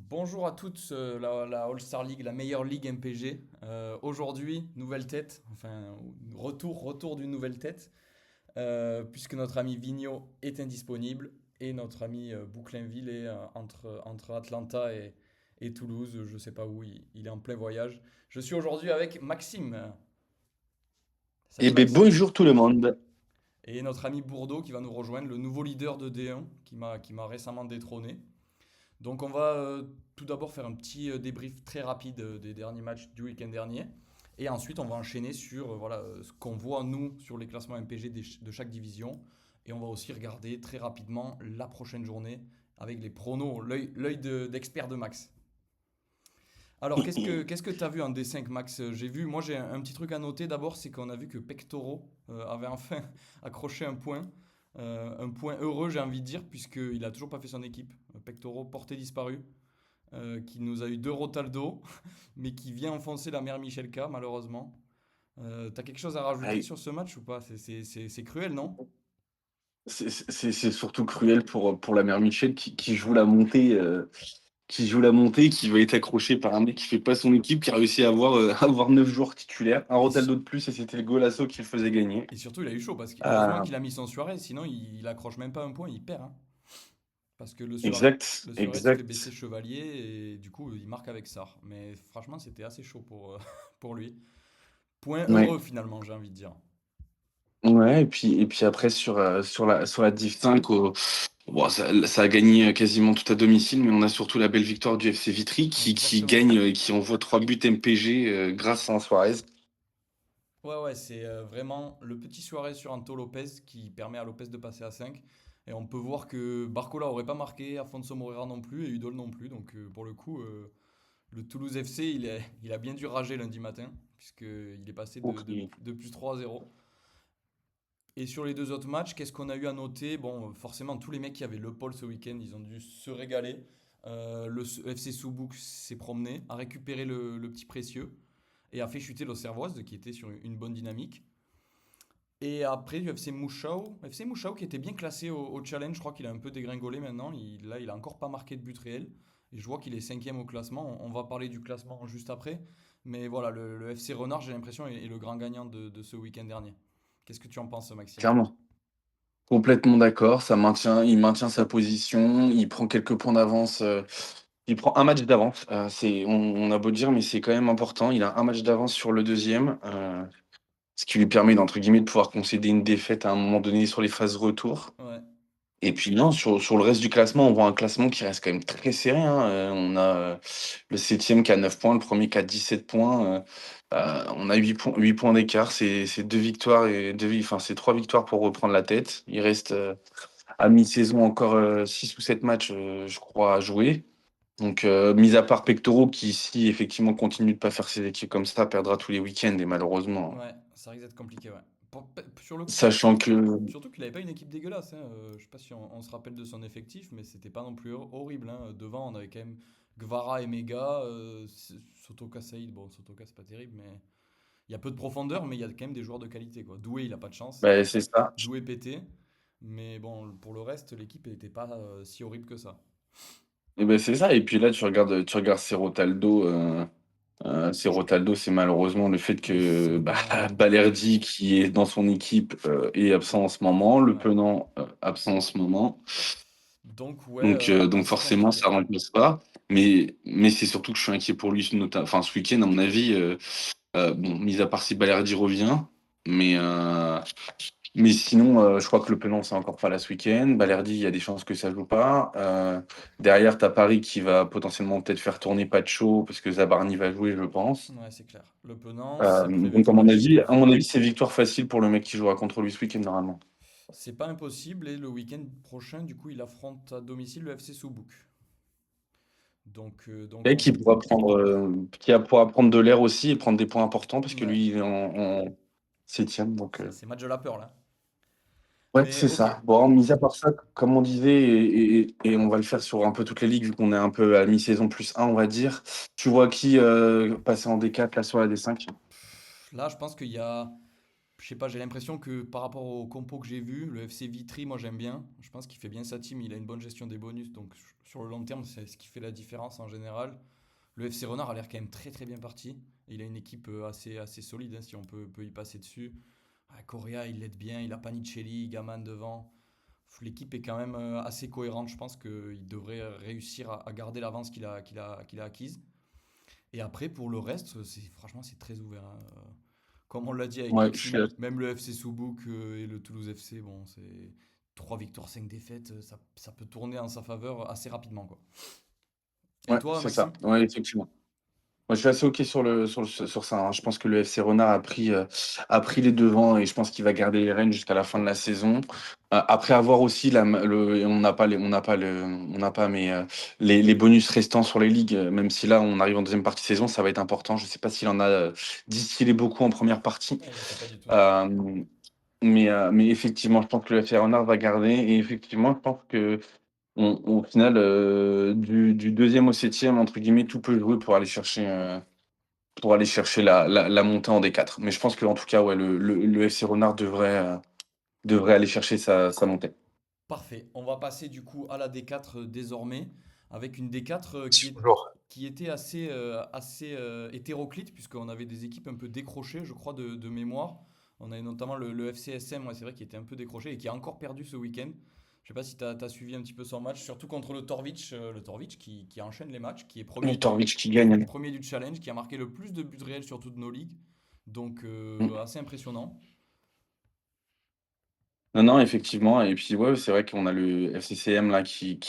Bonjour à toutes, la All-Star League, la meilleure ligue MPG. Aujourd'hui, nouvelle tête, enfin retour d'une nouvelle tête, puisque notre ami Vigno est indisponible et notre ami Bouclainville est entre Atlanta et Toulouse, je ne sais pas où, il est en plein voyage. Je suis aujourd'hui avec Maxime. Salut Eh bien, Maxime. bonjour tout le monde. Et notre ami Bourdeau qui va nous rejoindre, le nouveau leader de D1 qui m'a récemment détrôné. Donc on va tout d'abord faire un petit débrief très rapide des derniers matchs du week-end dernier. Et ensuite, on va enchaîner sur voilà, ce qu'on voit, nous, sur les classements MPG de chaque division. Et on va aussi regarder très rapidement la prochaine journée avec les pronos, l'œil d'expert de Max. Alors, qu'est-ce que tu as vu en D5, Max? Moi j'ai un petit truc à noter d'abord, c'est qu'on a vu que Pectoro avait enfin accroché un point heureux, j'ai envie de dire, puisqu'il a toujours pas fait son équipe. Pectoro, porté disparu, qui nous a eu deux Rotaldo, mais qui vient enfoncer la mère Michelka, malheureusement. T'as quelque chose à rajouter Aïe. sur ce match ou pas? C'est cruel, non? C'est surtout cruel pour la mère Michel qui joue la montée, qui va être accroché par un mec qui fait pas son équipe, qui a réussi à avoir, avoir 9 joueurs titulaires, un Et, su- Ronaldo de plus et c'était le golasso qui le faisait gagner. et surtout, il a eu chaud, parce que heureusement Euh, qu'il a mis son Suarez, sinon il accroche même pas un point, il perd, hein. Parce que exact, le Suarez fait baisser exact. Chevalier et du coup il marque avec Sar. Mais franchement c'était assez chaud pour lui. Point Ouais. heureux finalement j'ai envie de dire. Ouais, et puis après sur la Div 5, bon, ça a gagné quasiment tout à domicile, mais on a surtout la belle victoire du FC Vitry qui Exactement. gagne, qui envoie 3 buts MPG grâce à un Suarez. Ouais ouais c'est vraiment le petit Suarez sur Anto Lopez qui permet à Lopez de passer à 5. Et on peut voir que Barcola aurait pas marqué, Afonso Moreira non plus et Udol non plus. Donc pour le coup le Toulouse FC il a bien dû rager lundi matin puisqu'il est passé de plus 3-0. Et sur les deux autres matchs, qu'est-ce qu'on a eu à noter? Bon, forcément, tous les mecs qui avaient Le Paul ce week-end, ils ont dû se régaler. FC Soubouk s'est promené, a récupéré le petit précieux et a fait chuter l'Auxerroise qui était sur une bonne dynamique. Et après, du FC Mouchao qui était bien classé au challenge, je crois qu'il a un peu dégringolé maintenant. Là, il a encore pas marqué de but réel. Et je vois qu'il est cinquième au classement. On va parler du classement juste après. Mais voilà, le FC Renard, j'ai l'impression, est le grand gagnant de ce week-end dernier. Qu'est-ce que tu en penses, Maxime? Clairement. Complètement d'accord, il maintient sa position, il prend quelques points d'avance, il prend un match d'avance, on a beau dire, mais c'est quand même important. Il a un match d'avance sur le deuxième, ce qui lui permet d'entre guillemets, de pouvoir concéder une défaite à un moment donné sur les phases retour. Ouais. Et puis non, sur le reste du classement, on voit un classement qui reste quand même très serré, hein. On a, le septième qui a 9 points, le premier qui a 17 points, on a 8 points d'écart. C'est 2 victoires et 2 vi enfin, c'est 3 victoires pour reprendre la tête. Il reste, à mi-saison encore, 6 ou 7 matchs, je crois, à jouer. Donc, mis à part Pectoro qui, si effectivement continue de pas faire ses équipes comme ça, perdra tous les week-ends et malheureusement, Ouais, ça risque d'être compliqué, ouais. Sur le coup, sachant que surtout qu'il n'avait pas une équipe dégueulasse, hein. Je sais pas si on se rappelle de son effectif, mais c'était pas non plus horrible, hein. Devant, on avait quand même Gvara et Mega, Sotoka Saïd. Bon, Sotoka, c'est pas terrible, mais il y a peu de profondeur, mais il y a quand même des joueurs de qualité, quoi. Doué, il a pas de chance. bah, c'est ça. Doué pété. Mais bon, pour le reste, l'équipe n'était pas si horrible que ça. Et ben c'est ça et puis là, tu regardes Cerotaldo, c'est malheureusement le fait que, bah, Exactement, ouais. Balerdi qui est dans son équipe, est absent en ce moment, Le Ouais. Penant, absent en ce moment. Donc, ouais, Donc assez forcément compliqué. ça remplace pas. Mais c'est surtout que je suis inquiet pour lui, enfin ce week-end à mon avis, bon, mis à part si Balerdi revient, mais heu mais sinon, je crois que Le Penant, c'est encore pas là ce week-end. Balerdi, il y a des chances que ça joue pas. Derrière, tu as Paris qui va potentiellement peut-être faire tourner Pacho parce que Zabarni va jouer, je pense. Ouais, c'est clair. Le Penant, c'est prévu Donc comme match à difficile. mon avis, c'est victoire facile pour le mec qui jouera contre lui ce week-end normalement. C'est pas impossible et le week-end prochain, du coup, il affronte à domicile le FC Soubouk. Donc Et qui pourra prendre de l'air aussi et prendre des points importants parce que ouais, lui, il est en 7e. Donc, c'est match de la peur là. ouais, Mais c'est ok, ça. Bon, mis à part ça, comme on disait, et on va le faire sur un peu toutes les ligues, vu qu'on est un peu à mi-saison plus un, on va dire. Tu vois qui passer en D4 là sur la D5? là je pense qu'il y a je sais pas, j'ai l'impression que par rapport au compo que j'ai vu, le FC Vitry, moi j'aime bien. Je pense qu'il fait bien sa team, il a une bonne gestion des bonus, donc sur le long terme, c'est ce qui fait la différence en général. Le FC Renard a l'air quand même très très bien parti. Il a une équipe assez solide, hein, si on peut y passer dessus. Ah, Correa, il l'aide bien, il a Panicelli, Gaman devant. L'équipe est quand même assez cohérente. Je pense qu'il devrait réussir à garder l'avance qu'il a acquise. Et après, pour le reste, franchement, c'est très ouvert, hein. Comme on l'a dit avec Ouais, je suis Maxime, même le FC Soubouk et le Toulouse FC, bon, c'est 3 victoires, 5 défaites, ça peut tourner en sa faveur assez rapidement, quoi. Et ouais, toi, c'est ça. Maxime? Ouais, effectivement. Moi, je suis assez OK sur ça, hein. Je pense que le FC Renard a pris les devants et je pense qu'il va garder les rênes jusqu'à la fin de la saison. Après avoir aussi la m le et on n'a pas mais, les bonus restants sur les ligues, même si là, on arrive en deuxième partie de saison, ça va être important. Je ne sais pas s'il en a, distillé beaucoup en première partie. Ah, je sais pas du tout, non. Hem, mais effectivement, je pense que le FC Renard va garder et effectivement, je pense que on au final, du 2e au 7e entre guillemets, tout peut jouer pour aller chercher la montée en D4. Mais je pense qu'en tout cas, ouais, le FC Renard devrait aller chercher sa montée. Parfait. On va passer du coup à la D4 désormais, avec une D4 Toujours. qui était assez hétéroclite, puisqu'on avait des équipes un peu décrochées, je crois, de mémoire. On avait notamment le FCSM, ouais, c'est vrai, qui était un peu décroché et qui a encore perdu ce week-end. Je sais pas si tu as suivi un petit peu son match, surtout contre le Torwich qui enchaîne les matchs, qui est Mitrovic qui gagne. premier du challenge, qui a marqué le plus de buts réels sur toutes nos ligues. Donc Mmh. assez impressionnant. Non, non, effectivement et puis, ouais, c'est vrai qu'on a le FCCM là qui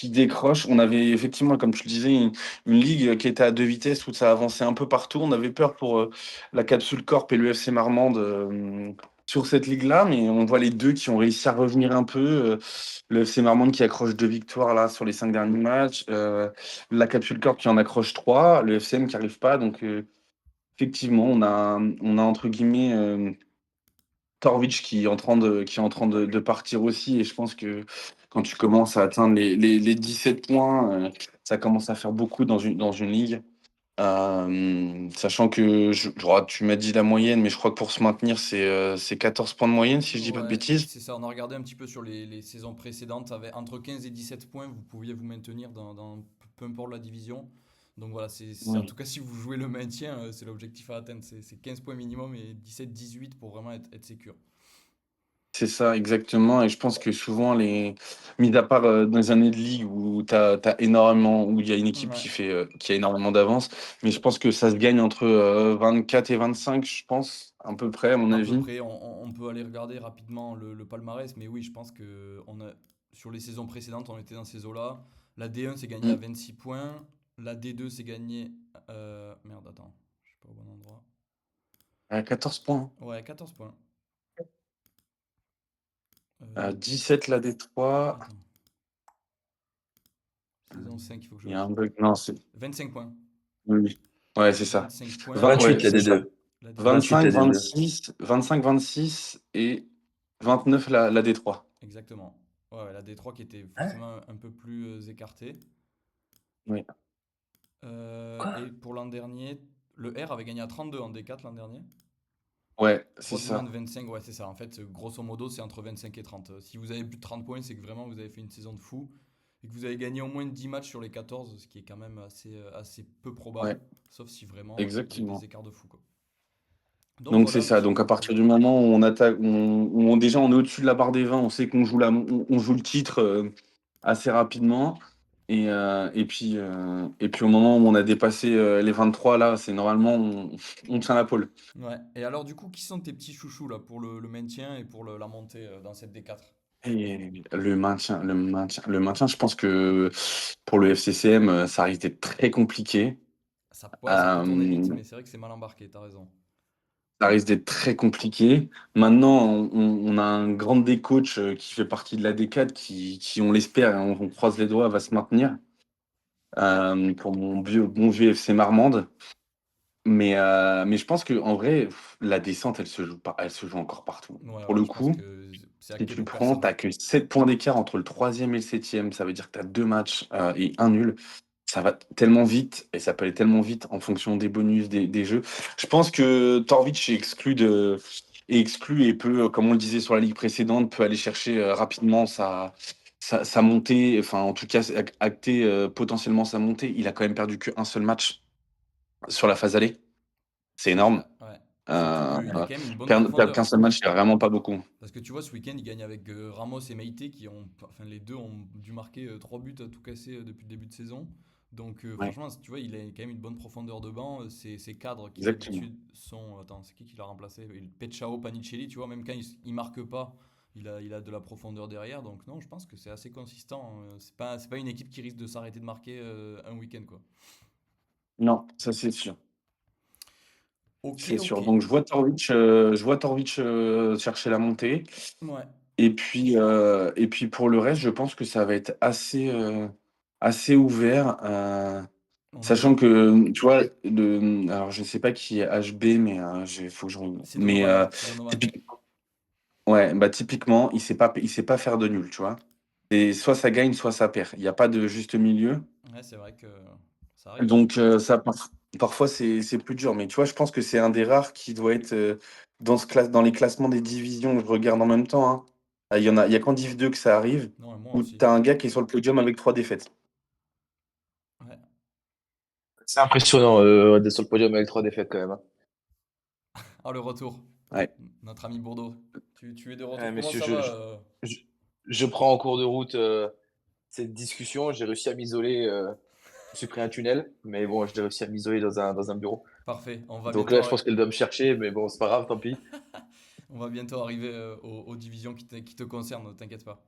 décroche. On avait effectivement, comme tu le disais, une ligue qui était à 2 vitesses où ça avançait un peu partout. On avait peur pour, la Capsule Corp et le FC Marmande, sur cette ligue-là, mais on voit les 2 qui ont réussi à revenir un peu, le FC Marmande qui accroche 2 victoires là sur les 5 derniers matchs, la Capsule Corp qui en accroche 3, le FCM qui arrive pas donc, effectivement on a entre guillemets, Torwich qui est en train de partir aussi et je pense que quand tu commences à atteindre les 17 points, ça commence à faire beaucoup dans une ligue. Sachant que je crois tu m'as dit la moyenne, mais je crois que pour se maintenir, c'est 14 points de moyenne si je dis pas de Ouais, bêtises? c'est ça. On a regardé un petit peu sur les saisons précédentes. Avec, entre 15 et 17 points, vous pouviez vous maintenir dans peu importe la division. Donc voilà, en Oui. tout cas, si vous jouez le maintien, c'est l'objectif à atteindre. C'est 15 points minimum et 17-18 pour vraiment être sécure. C'est ça, exactement et je pense que souvent mis à part, dans les années de ligue où tu énormément où il y a une équipe Ouais, qui a énormément d'avance, mais je pense que ça se gagne entre, 24 et 25, je pense, à peu près, à mon à peu avis. près. On peut aller regarder rapidement le palmarès. Mais oui, je pense que sur les saisons précédentes, on était dans ces eaux-là. La D1, c'est gagné à Mmh. 26 points. La D2, c'est gagné. Merde, attends. Je suis pas au bon endroit. 14 points, Ouais, 14 points. 10. 17 la D3. Attends. Saison 5, il faut que je Il y a un vérifie. bug, non, c'est 25 points. oui, oui. Ouais, c'est ça. 25 points. 20 28 ouais, la c'est ça. D2. La D2. 28 25, la D2. 26, 25, 26 et 29 la D3. Exactement. Ouais, ouais, la D3 qui était Hein? forcément un peu plus écartée. Oui. Et Quoi? pour l'an dernier, le R avait gagné à 32 en D4 l'an dernier. Ouais, c'est Rodman ça. 25, ouais, c'est ça. En fait, grosso modo, c'est entre 25 et 30. Si vous avez plus de 30 points, c'est que vraiment vous avez fait une saison de fou et que vous avez gagné au moins 10 matchs sur les 14, ce qui est quand même assez peu probable, Ouais, sauf si vraiment il y a des exactement. écarts de fou, quoi. Donc Donc voilà c'est un ça, petit donc à peu partir du moment où on attaque déjà on est au-dessus de la barre des 20, on sait qu'on joue on joue le titre, assez rapidement et puis au moment où on a dépassé, les 23 là, c'est normalement on tient la pole. Ouais. Et alors, du coup, qui sont tes petits chouchous là pour le maintien et pour la montée dans cette D4? Et le maintien, je pense que pour le FCCM, ça risque d'être très compliqué. Ouais, ça peut tourner vite, Hem, mais c'est vrai que c'est mal embarqué, t'as raison. Ça risque d'être très compliqué. Maintenant, on a un grand des coachs, qui fait partie de la D4 qui on l'espère et on croise les doigts, va se maintenir, pour mon vieux FC Marmande. Mais je pense qu'en vrai, la descente, elle se joue encore partout. Ouais, Pour ouais, le je pense coup, que c'est si acté tu pour prends, personne. tu que 7 points d'écart entre le troisième et le septième. Ça veut dire que tu as 2 matchs, et un nul. Ça va tellement vite et ça peut aller tellement vite en fonction des bonus, des jeux. Je pense que Torwich est exclu est exclu et peut, comme on le disait sur la ligue précédente, peut aller chercher rapidement sa montée, enfin en tout cas acter potentiellement sa montée. Il a quand même perdu qu'un seul match sur la phase aller. C'est C'est énorme. vrai, ouais. Surtout Euh, qu'il a quand même une bonne perdre qu'un profondeur. seul match, il n'y a vraiment pas beaucoup. Parce que tu vois, ce week-end, il gagne avec Ramos et Meïté qui ont, enfin, les deux ont dû marquer 3 buts à tout casser depuis le début de saison. Donc, Ouais, franchement, tu vois, il a quand même une bonne profondeur de banc. Ses cadres qui exactement. d'habitude sont. Attends, c'est qui l'a remplacé? Pechao, Panicelli, tu vois, même quand il marque pas, il a de la profondeur derrière. Donc, non, je pense que c'est assez consistant. C'est pas une équipe qui risque de s'arrêter de marquer un week-end, quoi. Non, ça c'est sûr. Ok, C'est ok. sûr. Donc je vois Torwich chercher la montée. Ouais. Et puis pour le reste, je pense que ça va être assez ouvert. On a Sachant deux. que, tu vois, alors je sais pas qui est HB, mais faut que je regarde. C'est Mais Donovan. C'est Donovan. typique- ouais, bah typiquement, il sait pas faire de nul, tu vois. Et soit ça gagne, soit ça perd. Il n'y a pas de juste milieu. Ouais, c'est vrai que ça arrive, hein. Donc parfois c'est plus dur. Mais tu vois, je pense que c'est un des rares qui doit être dans les classements des divisions. Je regarde en même temps, hein. Il y a qu'en Div 2 que ça arrive, Non, et moi où aussi. tu as un gars qui est sur le podium avec 3 défaites. Ouais. C'est impressionnant d'être sur le podium avec 3 défaites quand même, hein. Ah, le retour. Ouais. Notre ami Bourdeau. Tu es de retour. Comment Messieurs, ça va je- je prends en cours de route cette discussion. J'ai réussi à m'isoler. Je me suis pris un tunnel, mais bon, j'ai réussi à m'isoler dans un bureau. Parfait. On va Donc bientôt, là, je pense qu'elle doit me chercher, mais bon, c'est pas grave, tant pis. on va bientôt arriver aux divisions qui te concernent, ne t'inquiète pas.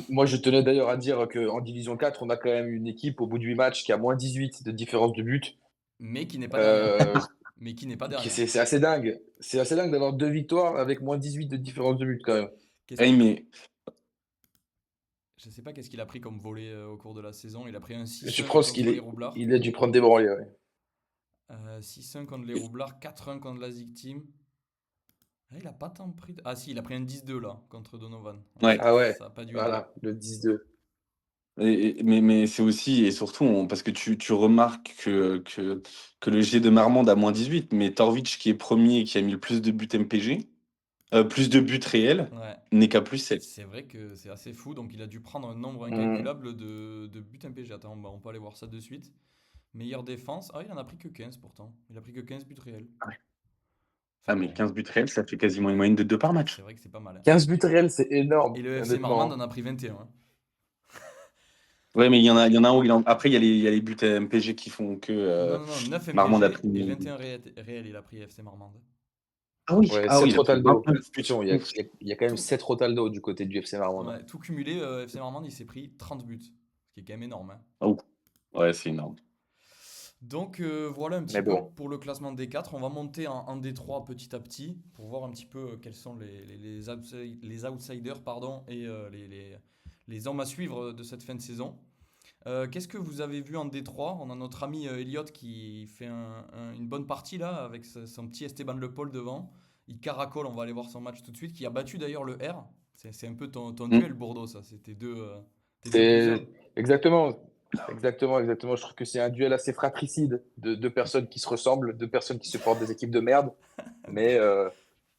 Moi, je tenais d'ailleurs à dire qu'en Division 4, on a quand même une équipe au bout de 8 matchs qui a moins 18 de différence de but. Mais qui n'est pas dernière. Euh, Mais qui n'est pas dernière. c'est assez dingue. C'est assez dingue d'avoir 2 victoires avec moins 18 de différence de but quand même. Qu'est-ce Hey, qu'il... mais Je sais pas qu'est-ce qu'il a pris comme volet au cours de la saison. Il a pris un Je 6-1 pense qu'il contre les est, Roublards. il a dû prendre des branlées. Ouais. 6-1 contre les Roublards, 4-1 contre la Zig Team. Ah, il a pas tant pris. Ah si, il a pris un 10-2 là, contre Donovan. Ouais, ouais. Ah ouais, ça a pas dû aider. voilà, le 10-2. Mais c'est aussi et surtout parce que tu remarques que le G de Marmande a moins 18, mais Torwich qui est premier et qui a mis le plus de buts MPG, plus de buts réels, Ouais. n'est qu'à plus 7. C'est vrai que c'est assez fou, donc il a dû prendre un nombre Mm. incalculable de buts MPG. Attends, on peut aller voir ça de suite. Meilleure défense. Ah, il en a pris que 15 pourtant. Il a pris que 15 buts réels. Ah, Enfin mais bon, 15 buts réels, ça fait quasiment une moyenne de 2 par c'est match. vrai que c'est pas mal, hein. 15 buts réels, c'est énorme, Et le FC Marmande honnêtement, en a pris 21, hein. Ouais, mais il y en a un où après, il y a les buts MPG qui font que Non, non, non, 9 Marmande a MPG et pris. 21 réels, il a pris FC Marmande. Ouais, Ah oui, 7 il a pris Rotaldo. 29 buts. Attention, il y a quand même Tout, 7 Rotaldo du côté du FC Marmande. ouais, tout cumulé, FC Marmande, il s'est pris 30 buts. Ce qui est quand même énorme, hein. Oh, ouais, c'est énorme. Donc voilà un petit Mais peu bon, pour le classement des 4. On va monter en D3 petit à petit pour voir un petit peu quels sont les outsiders pardon, et les hommes à suivre de cette fin de saison. Qu'est-ce que vous avez vu en D3? On a notre ami Elliot qui fait une bonne partie là avec son petit Esteban Le Paul devant. Il caracole, on va aller voir son match tout de suite, qui a battu d'ailleurs le R. C'est un peu ton Mm. duel Bordeaux ça, c'est tes deux boozers. c'est exactement, exactement. Je trouve que c'est un duel assez fratricide de deux personnes qui se ressemblent, deux personnes qui supportent des équipes de merde. Mais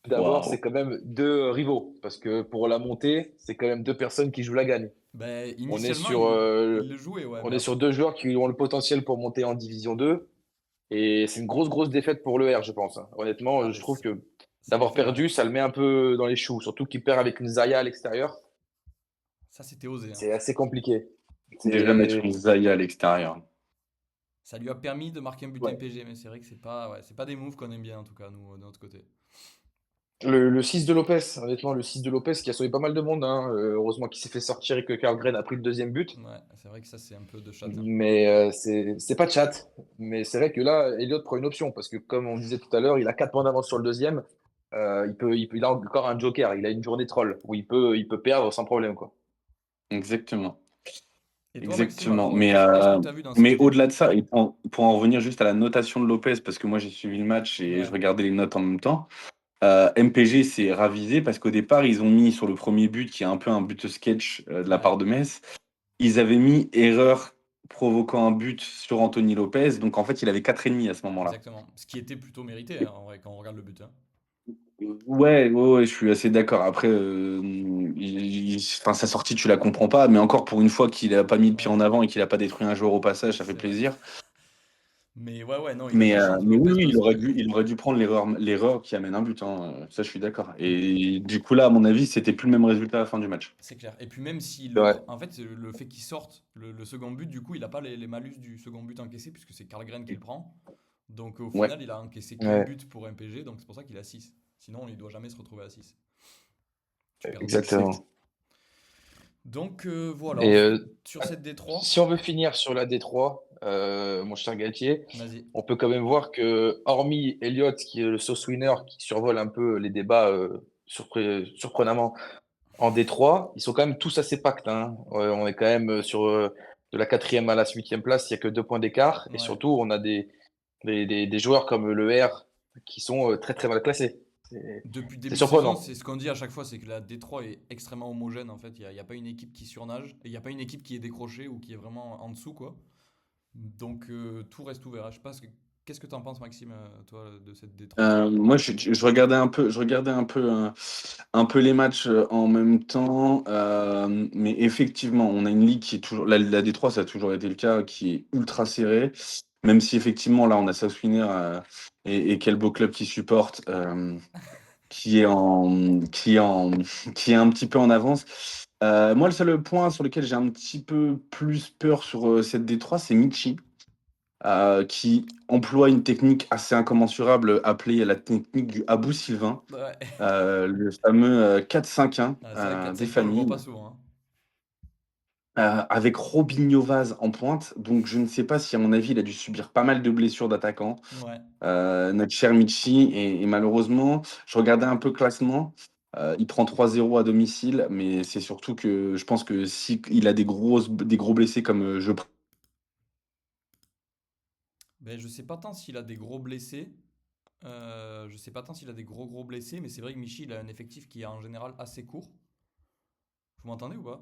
d'abord, Waouh. c'est quand même deux rivaux. Parce que pour la montée, c'est quand même deux personnes qui jouent la gagne. Ben, On est initialement, sur, il le jouait, ouais, on mais est sur après. deux joueurs qui ont le potentiel pour monter en Division 2. Et c'est une grosse défaite pour le R, je pense, hein. Ah Honnêtement, je ben, trouve que ça lui d'avoir fait mal. perdu, ça le met un peu dans les choux. Surtout qu'il perd avec une Zaya à l'extérieur. Ça, c'était osé, hein. C'est assez compliqué. Déjà mettre C'est... une Zaya à l'extérieur. Ça lui a permis de marquer un but Ouais. MPG, mais c'est vrai que c'est pas des moves qu'on aime bien, en tout cas, nous, de notre côté. Le 6 de Lopez, honnêtement, le 6 de Lopez qui a sauvé pas mal de monde, hein. Heureusement qu'il s'est fait sortir et que Karlgren a pris le deuxième but. Ouais, c'est vrai que ça, c'est un peu de chat, hein. Mais c'est pas de chat. Mais c'est vrai que là, Elliott prend une option parce que, comme on disait tout à l'heure, il a 4 points d'avance sur le deuxième. Il a encore un joker. Il a une journée troll où il peut perdre sans problème, quoi. Exactement. Et toi, Maxime, Exactement. alors, qu'est-ce que tu as vu dans cette Mais game? au-delà de ça, et pour en revenir juste à la notation de Lopez, parce que moi j'ai suivi le match et je Ouais, regardais les notes en même temps, MPG s'est ravisé parce qu'au départ, ils ont mis sur le premier but, qui est un peu un but sketch de la ouais, part de Metz, ils avaient mis erreur provoquant un but sur Anthony Lopez. Donc en fait, il avait 4,5 à ce moment-là. exactement. Ce qui était plutôt mérité, hein, en vrai, quand on regarde le but, hein. Ouais, je suis assez d'accord. Après, enfin, sa sortie, tu la comprends pas, mais encore pour une fois qu'il a pas mis le pied en Ouais, avant et qu'il a pas détruit un joueur au passage, ça fait c'est vrai. plaisir. Mais ouais, non, il a de la chance, Mais oui, Lopez, oui, parce que. il aurait dû prendre l'erreur qui amène un but, hein. Ça, je suis d'accord. Et du coup, là, à mon avis, c'était plus le même résultat à la fin du match. C'est clair. Et puis même s'il C'est le vrai. prend, en fait, le fait qu'il sorte le second but, du coup, il a pas les malus du second but encaissé, puisque c'est Karlgren qui le prend. Donc au Ouais. final, il a encaissé qu'un Ouais, but pour MPG, donc c'est pour ça qu'il a 6. Sinon, il doit jamais se retrouver à 6. Tu perds 2 buts. exactement. Donc voilà, Et sur cette D3, si on veut finir sur la D3, mon cher Galtier, vas-y. on peut quand même voir que, hormis Elliott, qui est le sauce winner, qui survole un peu les débats surprenamment en D3, ils sont quand même tous assez pactes, hein. On est quand même sur de la 4e à la 8e place, il n'y a que 2 points d'écart. Et Ouais. surtout, on a des joueurs comme le R qui sont très très mal classés. Depuis le C'est début de saison, surprenant. c'est ce qu'on dit à chaque fois, c'est que la D3 est extrêmement homogène en fait. Il y a pas une équipe qui surnage, et il n'y a pas une équipe qui est décrochée ou qui est vraiment en dessous, quoi. Donc tout reste ouvert. Je sais pas, qu'est-ce que tu en penses, Maxime, toi, de cette D3? Moi, je regardais un peu les matchs en même temps, mais effectivement, on a une ligue qui est toujours, la D3, ça a toujours été le cas, qui est ultra serrée, même si effectivement, là, on a South Winner et quel beau club qui supporte, qui est en, qui est en, qui est un petit peu en avance. Moi, le seul point sur lequel j'ai un petit peu plus peur sur cette D3, c'est Michi, qui emploie une technique assez incommensurable appelée la technique du Abou Sylvain, Ouais. le fameux 4-5-1 Ah, c'est vrai que des 4-5 on le voit familles, pas souvent, hein. avec Robinho Vaz en pointe. Donc je ne sais pas si, à mon avis, il a dû subir pas mal de blessures d'attaquants, Ouais. notre cher Michi. Et malheureusement, je regardais un peu le classement. Il prend 3-0 à domicile, mais c'est surtout que je pense que si il a des gros blessés comme Ben, je sais pas tant s'il a des gros blessés. Je sais pas tant s'il a des gros blessés, mais c'est vrai que Michi, il a un effectif qui est en général assez court. Vous m'entendez ou pas?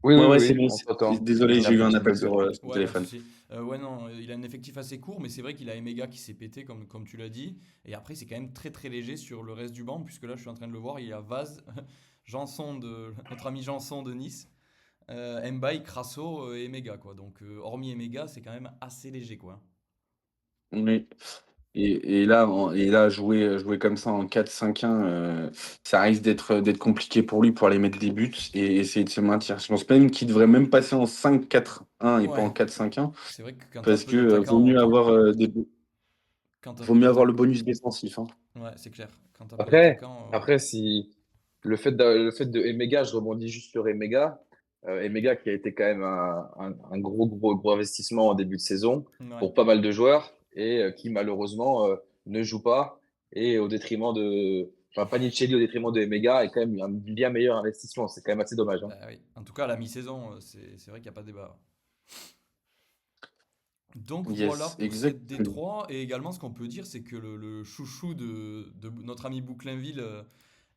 Oui, Ouais, oui, ouais, oui, c'est oui, bon. on t'entend. Désolé, Il y a j'ai un eu un petit appel bug. sur le Ouais, pas de téléphone. souci. Ouais, non, il a un effectif assez court, mais c'est vrai qu'il a Emega qui s'est pété, comme tu l'as dit. Et après, c'est quand même très très léger sur le reste du banc, puisque là, je suis en train de le voir, il y a Vaz, notre ami Janson de Nice, Mbaye, Crasso et Emega, quoi. Donc, hormis Emega, c'est quand même assez léger, quoi. Oui. Et là, jouer comme ça en 4-5-1, ça risque d'être compliqué pour lui pour aller mettre des buts et essayer de se maintenir. Je pense même qu'il devrait même passer en 5-4-1 et pas en Ouais, 4-5-1 c'est vrai que quand t'as parce peu que d'attaquants, quand t'as vaut peu mieux avoir le d'attaquants, bonus défensif, hein. ouais, c'est clair. Quand t'as peu Après, d'attaquants, après, si le fait de Emega, je rebondis juste sur Emega. Emega qui a été quand même un gros investissement en début de saison ouais. pour pas mal de joueurs et qui malheureusement ne joue pas et au détriment de, enfin, Panicelli au détriment de Emega est quand même un bien meilleur investissement. C'est quand même assez dommage, hein. Bah oui. En tout cas, à la mi-saison, c'est vrai qu'il n'y a pas de débat. Donc voilà Yes, pour cette exactement. D3. Et également, ce qu'on peut dire, c'est que le chouchou de notre ami Bouclainville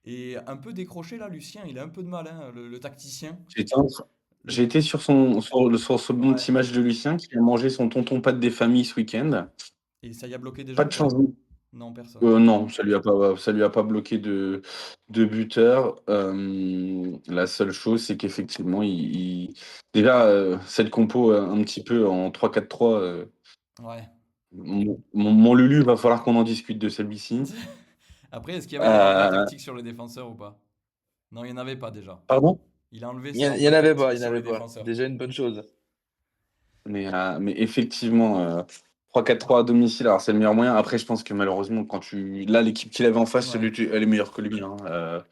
est un peu décroché là, Lucien. Il a un peu de mal, hein, le tacticien. J'étais en- Le... j'ai été sur ce bon Ouais. petit match de Lucien qui a mangé son tonton pâte des familles ce week-end. Et ça y a bloqué des Pas gens ou de pas? changement. Non, personne. Non, ça lui a pas bloqué de buteur. La seule chose, c'est qu'effectivement, déjà, cette compo un petit peu en 3-4-3, Ouais. mon Lulu, va falloir qu'on en discute de celui-ci. Après, est-ce qu'il y avait des remplacements Euh, tactiques sur les défenseurs ou pas? Non, il n'y en avait pas déjà. Pardon? Il a enlevé Il ses y en remplacements avait pas, tactiques il y en sur les avait pas. défenseurs. Déjà une bonne chose. Mais effectivement, 3-4-3 à domicile, alors c'est le meilleur moyen. Après, je pense que malheureusement, là, l'équipe qu'il avait en face, Ouais. elle est meilleure que lui, hein.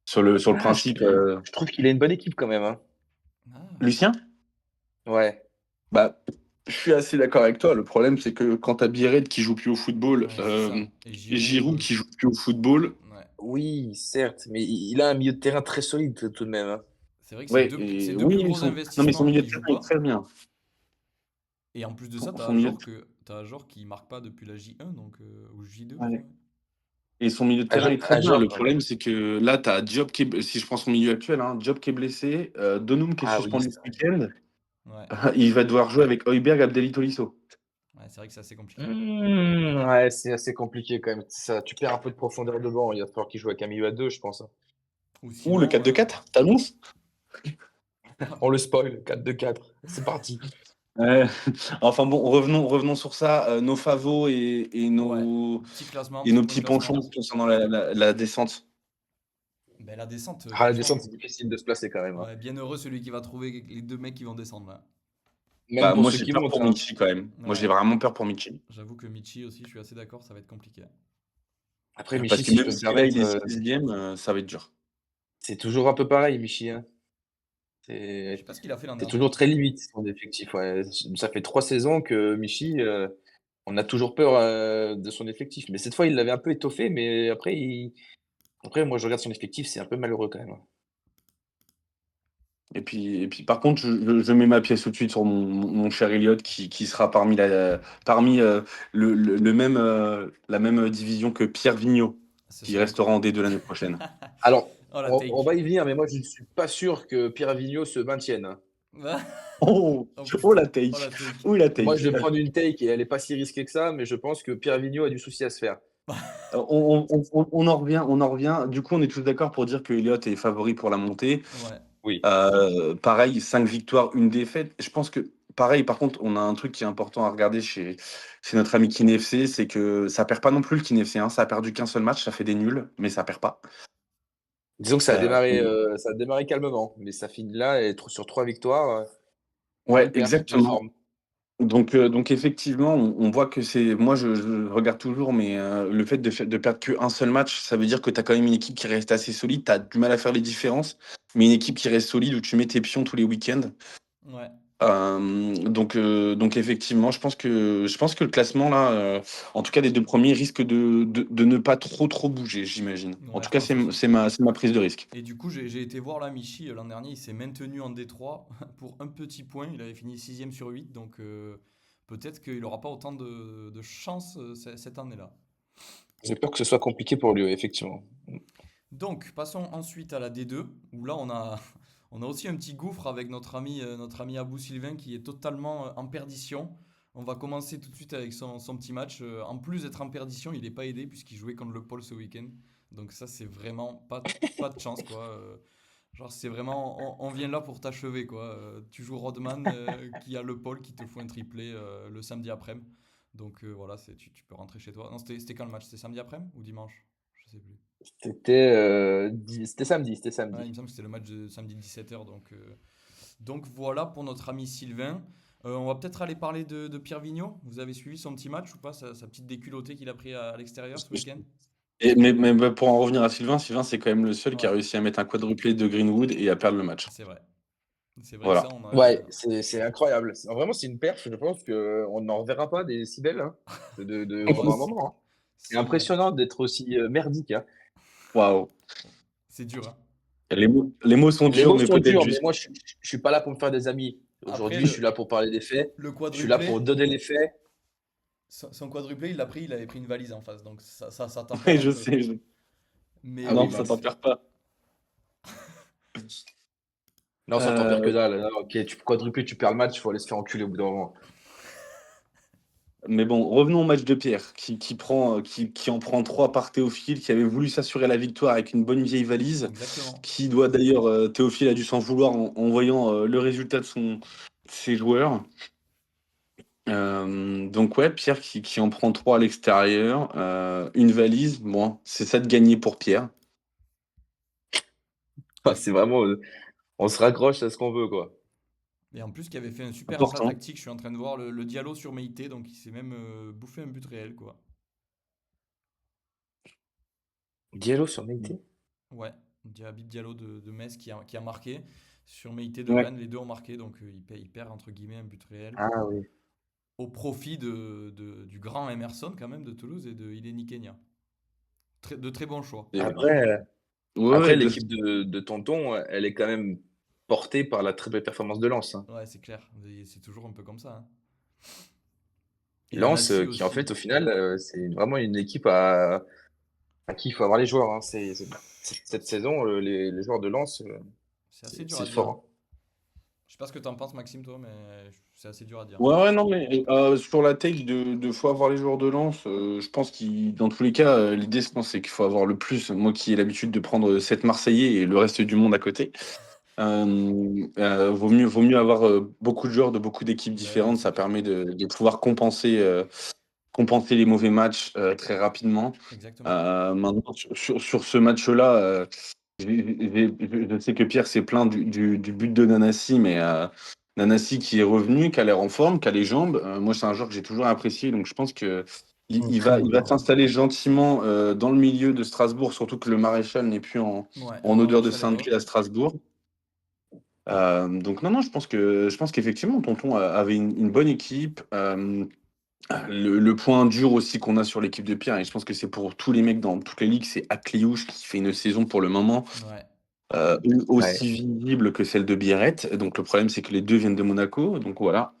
Sur le Ah, principe, je trouve qu'il a une bonne équipe quand même, hein. Ah, Lucien? Ouais. Bah, je suis assez d'accord avec toi. Le problème, c'est que quand t'as Biarritz qui joue plus au football, ouais, c'est ça. Et et Giroud, Giroud qui joue plus au football, ouais. Oui, certes, mais il a un milieu de terrain très solide tout de même, hein. C'est vrai que ouais, ces et deux plus oui, gros non, mais son investissements, milieu de ils terrain jouent est pas. très bien. Et en plus de ça, Son milieu de T'as un joueur qui marque pas depuis la J1, donc, ou J2, je crois. ouais. Et son milieu de terrain est très À bien. Le genre, problème, c'est que là, t'as Diop si je prends son milieu actuel, hein, Diop qui est blessé, Donum qui est ah oui, suspendu ce week-end. Ouais, Il va devoir jouer avec Højbjerg, Abdelito Tolisso. Ouais, c'est vrai que c'est assez compliqué. Ouais, c'est assez compliqué quand même. Ça, tu perds un peu de profondeur de banc. Il va falloir qu'il joue avec un milieu à 2, je pense, hein. Ou Ouh, le sinon, 4-2-4, t'annonces? On le spoil, 4-2-4. C'est parti. Ouais. Enfin bon, revenons sur ça. Nos favos et ouais, nos, petit classement, et petit nos point petits penchants classement. concernant la descente. Ben, la descente, Ah, la franchement, descente, c'est difficile de se placer quand même, hein. ouais, bien heureux celui qui va trouver les deux mecs qui vont descendre là. Même Bah, pour moi, ceux j'ai qui peur montent, pour hein. Michi quand même. Moi, j'ai Ouais, vraiment peur pour Michi. j'avoue que Michi aussi, je suis assez d'accord, ça va être compliqué. Après, Parce Michi, que si je même peux me si là, il permettre, est sixième, ça va être dur. c'est toujours un peu pareil, Michi, hein. Je sais C'est pas ce qu'il a fait l'an c'est dernier. toujours très limite son effectif. Ouais. Ça fait 3 saisons que Michi, on a toujours peur de son effectif. Mais cette fois, il l'avait un peu étoffé, mais après, moi, je regarde son effectif, c'est un peu malheureux quand même, hein. Et puis, par contre, je mets ma pièce tout de suite sur mon cher Elliot qui sera parmi la même division que Pierre Vigneault, Ce qui serait restera en incroyable. D2 l'année prochaine. Alors, Oh la on take. va y venir, mais moi, je ne suis pas sûr que Pierre Vigneault se maintienne, hein. Oh, Oh oh putain, la oh take. la take. Oh la Moi, take. je vais prendre une take et elle n'est pas si risquée que ça, mais je pense que Pierre Vigneault a du souci à se faire. On en revient. Du coup, on est tous d'accord pour dire que Elliot est favori pour la montée. Ouais, Oui. Pareil, 5 victoires, une défaite. Je pense que, pareil, par contre, on a un truc qui est important à regarder chez notre ami KineFC, c'est que ça perd pas non plus le KineFC, hein. Ça a perdu qu'un seul match, ça fait des nuls, mais ça perd pas. Disons que Euh, ça a démarré calmement, mais ça finit là et sur 3 victoires, ouais, bonne perf, bonne exactement. forme. Donc effectivement, on voit que c'est. Moi, je regarde toujours, mais le fait de perdre qu'un seul match, ça veut dire que tu as quand même une équipe qui reste assez solide. Tu as du mal à faire les différences, mais une équipe qui reste solide où tu mets tes pions tous les week-ends. ouais. Donc effectivement, je pense que le classement là, en tout cas des deux premiers, risque de ne pas trop bouger, j'imagine. En Ouais, tout je cas, pense c'est aussi. c'est ma prise de risque. Et du coup, j'ai été voir là, Michi, l'an dernier, il s'est maintenu en D3 pour un petit point. Il avait fini sixième sur 8, donc peut-être qu'il n'aura pas autant de chance cette année-là. J'ai peur que ce soit compliqué pour lui, ouais, effectivement. Donc, passons ensuite à la D2, où là, on a aussi un petit gouffre avec notre ami Abou Sylvain qui est totalement en perdition. On va commencer tout de suite avec son petit match. En plus d'être en perdition, il n'est pas aidé puisqu'il jouait contre le Pôle ce week-end. Donc ça, c'est vraiment pas de chance, quoi. Genre, c'est vraiment, on vient là pour t'achever, quoi. Tu joues Rodman, qui a le Pôle, qui te fout un triplé le samedi après-midi. Donc voilà, tu peux rentrer chez toi. Non, c'était quand le match? C'était samedi après-midi ou dimanche? Je sais plus. C'était samedi, c'était Ouais, il samedi. me semble que c'était le match de samedi 17h. Donc voilà pour notre ami Sylvain. On va peut-être aller parler de Pierre Vigneault. Vous avez suivi son petit match ou pas, sa petite déculottée qu'il a pris à l'extérieur ce week-end? Mais pour en revenir à Sylvain, c'est quand même le seul qui a Ouais, réussi à mettre un quadruplé de Greenwood et à perdre le match. c'est vrai. C'est vrai que Voilà. ça, on a. Ouais, c'est incroyable. Vraiment, c'est une perf. Je pense qu'on n'en reverra pas des si belles, hein, Oh, pour un moment, hein. C'est si. impressionnant d'être aussi merdique, hein. Waouh. C'est dur, hein. Les mots sont Les durs, mots mais sont peut-être durs, mais juste. moi, je suis pas là pour me faire des amis. Après, Aujourd'hui, je suis là pour parler des faits. le Je suis là quadruplé, pour donner les faits. son quadruplé, il avait pris une valise en face. Donc ça tempère Ouais, un je peu. sais. Mais Ah oui, Non, oui, ça non, mince. t'empire pas. Non, ça tempère que Euh, dalle. Non, ok, tu quadruplé, tu perds le match, il faut aller se faire enculer au bout d'un moment. Mais bon, revenons au match de Pierre, qui en prend 3 par Théophile, qui avait voulu s'assurer la victoire avec une bonne vieille valise, exactement. qui doit d'ailleurs, Théophile a dû s'en vouloir en voyant le résultat de ses joueurs. Donc ouais, Pierre qui en prend 3 à l'extérieur, une valise, bon, c'est ça de gagner pour Pierre. Ah, c'est vraiment, on se raccroche à ce qu'on veut, quoi. Et en plus, qui avait fait un super achat Important. tactique, je suis en train de voir le Diallo sur Meïté, donc il s'est même bouffé un but réel, quoi. Diallo sur Mété? Ouais, Diaby Diallo de Metz qui a marqué. Sur Meïté de Ouais. Rennes, les deux ont marqué, donc il perd entre guillemets un but réel. Ah oui. Au profit du grand Emerson, quand même, de Toulouse et de Ileni Kenya. De très bons choix. Et- Après, ouais, après ouais, l'équipe de Tonton, elle est quand même portée par la très belle performance de Lens, hein. Ouais, c'est clair. Et c'est toujours un peu comme ça, hein. Et Lens, Annecy qui en aussi. fait, au final, c'est vraiment une équipe à qui il faut avoir les joueurs, hein. Cette saison, les joueurs de Lens, C'est assez dur c'est à dire, fort, hein. hein. Je sais pas ce que t'en penses, Maxime, toi, mais c'est assez dur à dire. Ouais, ouais, non, mais sur la take de faut avoir les joueurs de lance, je pense qu'il, dans tous les cas, l'idée, je pense, c'est qu'il faut avoir le plus. Moi qui ai l'habitude de prendre 7 Marseillais et le reste du monde à côté, vaut mieux avoir beaucoup de joueurs de beaucoup d'équipes Ben oui, différentes. c'est Ça clair. permet de pouvoir compenser les mauvais matchs très rapidement. Exactement. Maintenant, sur ce match-là, je sais que Pierre s'est plaint du but de Nanassi, mais Nanassi qui est revenu, qui a l'air en forme, qui a les jambes. Moi, c'est un joueur que j'ai toujours apprécié, donc je pense que il va s'installer gentiment dans le milieu de Strasbourg, surtout que le Maréchal n'est plus Ouais, le en odeur de Maréchal est Saint-Denis out. à Strasbourg. Donc non, je pense qu'effectivement, Tonton avait une bonne équipe. Le point dur aussi qu'on a sur l'équipe de Pierre, et je pense que c'est pour tous les mecs dans toutes les ligues, c'est Akliouche qui fait une saison pour le moment Ouais. Ouais. aussi visible que celle de Biarrette. Donc le problème, c'est que les deux viennent de Monaco. Donc voilà.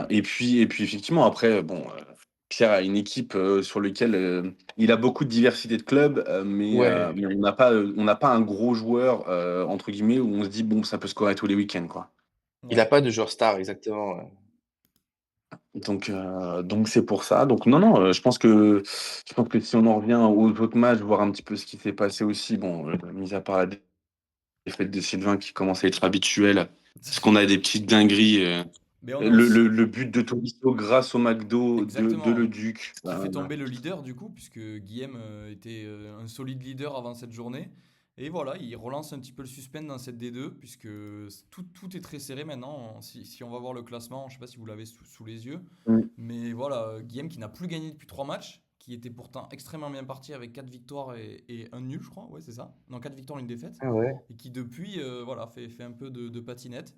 Et puis effectivement, après, bon, Pierre a une équipe sur laquelle il a beaucoup de diversité de clubs, Ouais. mais on n'a pas un gros joueur, entre guillemets, où on se dit, bon, ça peut scorer tous les week-ends, quoi. Il n'a Ouais. pas de joueur star, exactement. Ouais. Donc c'est pour ça. Donc non, non, je pense que si on en revient aux autres matchs, voir un petit peu ce qui s'est passé aussi, bon, mis à part la défaite de Sylvain qui commence à être habituelle, parce qu'on a des petites dingueries. Mais on a Le, aussi. le- le but de Tolisso grâce au McDo de Exactement. Leduc. Qui fait tomber le leader du coup, puisque Guillaume était un solide leader avant cette journée. Et voilà, il relance un petit peu le suspense dans cette D2, puisque tout est très serré maintenant. Si on va voir le classement, je ne sais pas si vous l'avez sous les yeux. Mm. Mais voilà, Guillaume qui n'a plus gagné depuis 3 matchs, qui était pourtant extrêmement bien parti avec 4 victoires et un nul, je crois. Ouais, c'est ça. Non, 4 victoires, une défaite. Ah ouais. Et qui depuis voilà, fait un peu de patinette.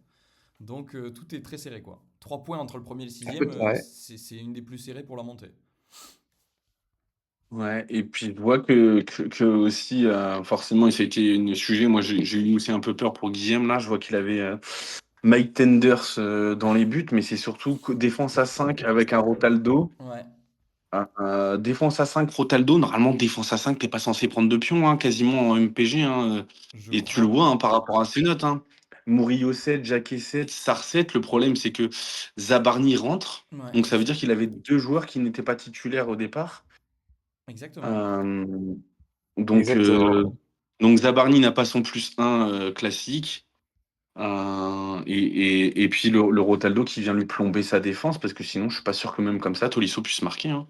Donc tout est très serré, quoi. 3 points entre le premier et le sixième, Ouais. c'est une des plus serrées pour la montée. Ouais, et puis je vois que aussi, forcément, ça a été un sujet. Moi, j'ai eu aussi un peu peur pour Guillaume. Là, je vois qu'il avait Mike Tenders dans les buts, mais c'est surtout défense à 5 avec un Rotaldo. Ouais, Défense à 5 Rotaldo, normalement, défense à 5 t'es pas censé prendre de pion, hein, quasiment en MPG. je Et tu le crois. vois par rapport à ses notes. Murillo 7, Jacquet 7, Sarr 7. Le problème, c'est que Zabarni rentre. Ouais, Donc ça veut dire qu'il avait deux joueurs qui n'étaient pas titulaires au départ. exactement. Euh, donc, Exactement. donc Zabarni n'a pas son +1 classique. Et puis le Rotaldo qui vient lui plomber sa défense, parce que sinon, je suis pas sûr que même comme ça, Tolisso puisse marquer, hein.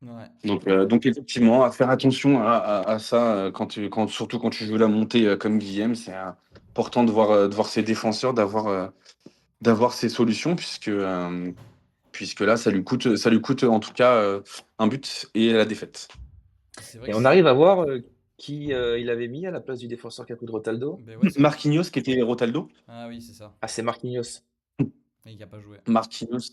Ouais, Donc effectivement, à faire attention à ça, surtout quand tu veux la montée comme Guillaume, c'est important de voir ses défenseurs, d'avoir ses solutions, puisque là, ça lui coûte en tout cas un but et la défaite. c'est vrai Et que on c'est. arrive à voir qui il avait mis à la place du défenseur Capu de Rotaldo. Ben ouais, c'est vrai. Marquinhos qui était Rotaldo. Ah oui, c'est ça. Ah, c'est Marquinhos. Et il n'a pas joué. Marquinhos,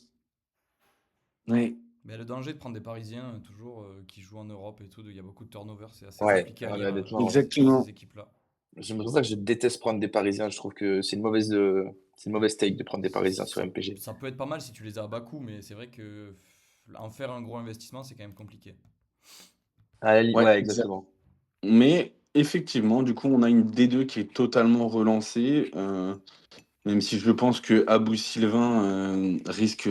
oui, Mais le danger de prendre des Parisiens, toujours, qui jouent en Europe et tout, il y a beaucoup de turnover, c'est assez Ouais, compliqué à ouais, lire honnêtement, ouais. ces exactement. équipes-là. C'est pour ça que je déteste prendre des Parisiens. Je trouve que c'est une mauvaise take de prendre des Parisiens sur Ça, MPG. ça peut être pas mal si tu les as à bas coût, mais c'est vrai que en faire un gros investissement, c'est quand même compliqué. Ouais, Ouais, exactement. mais effectivement, du coup, on a une D2 qui est totalement relancée, même si je pense que Abou Sylvain risque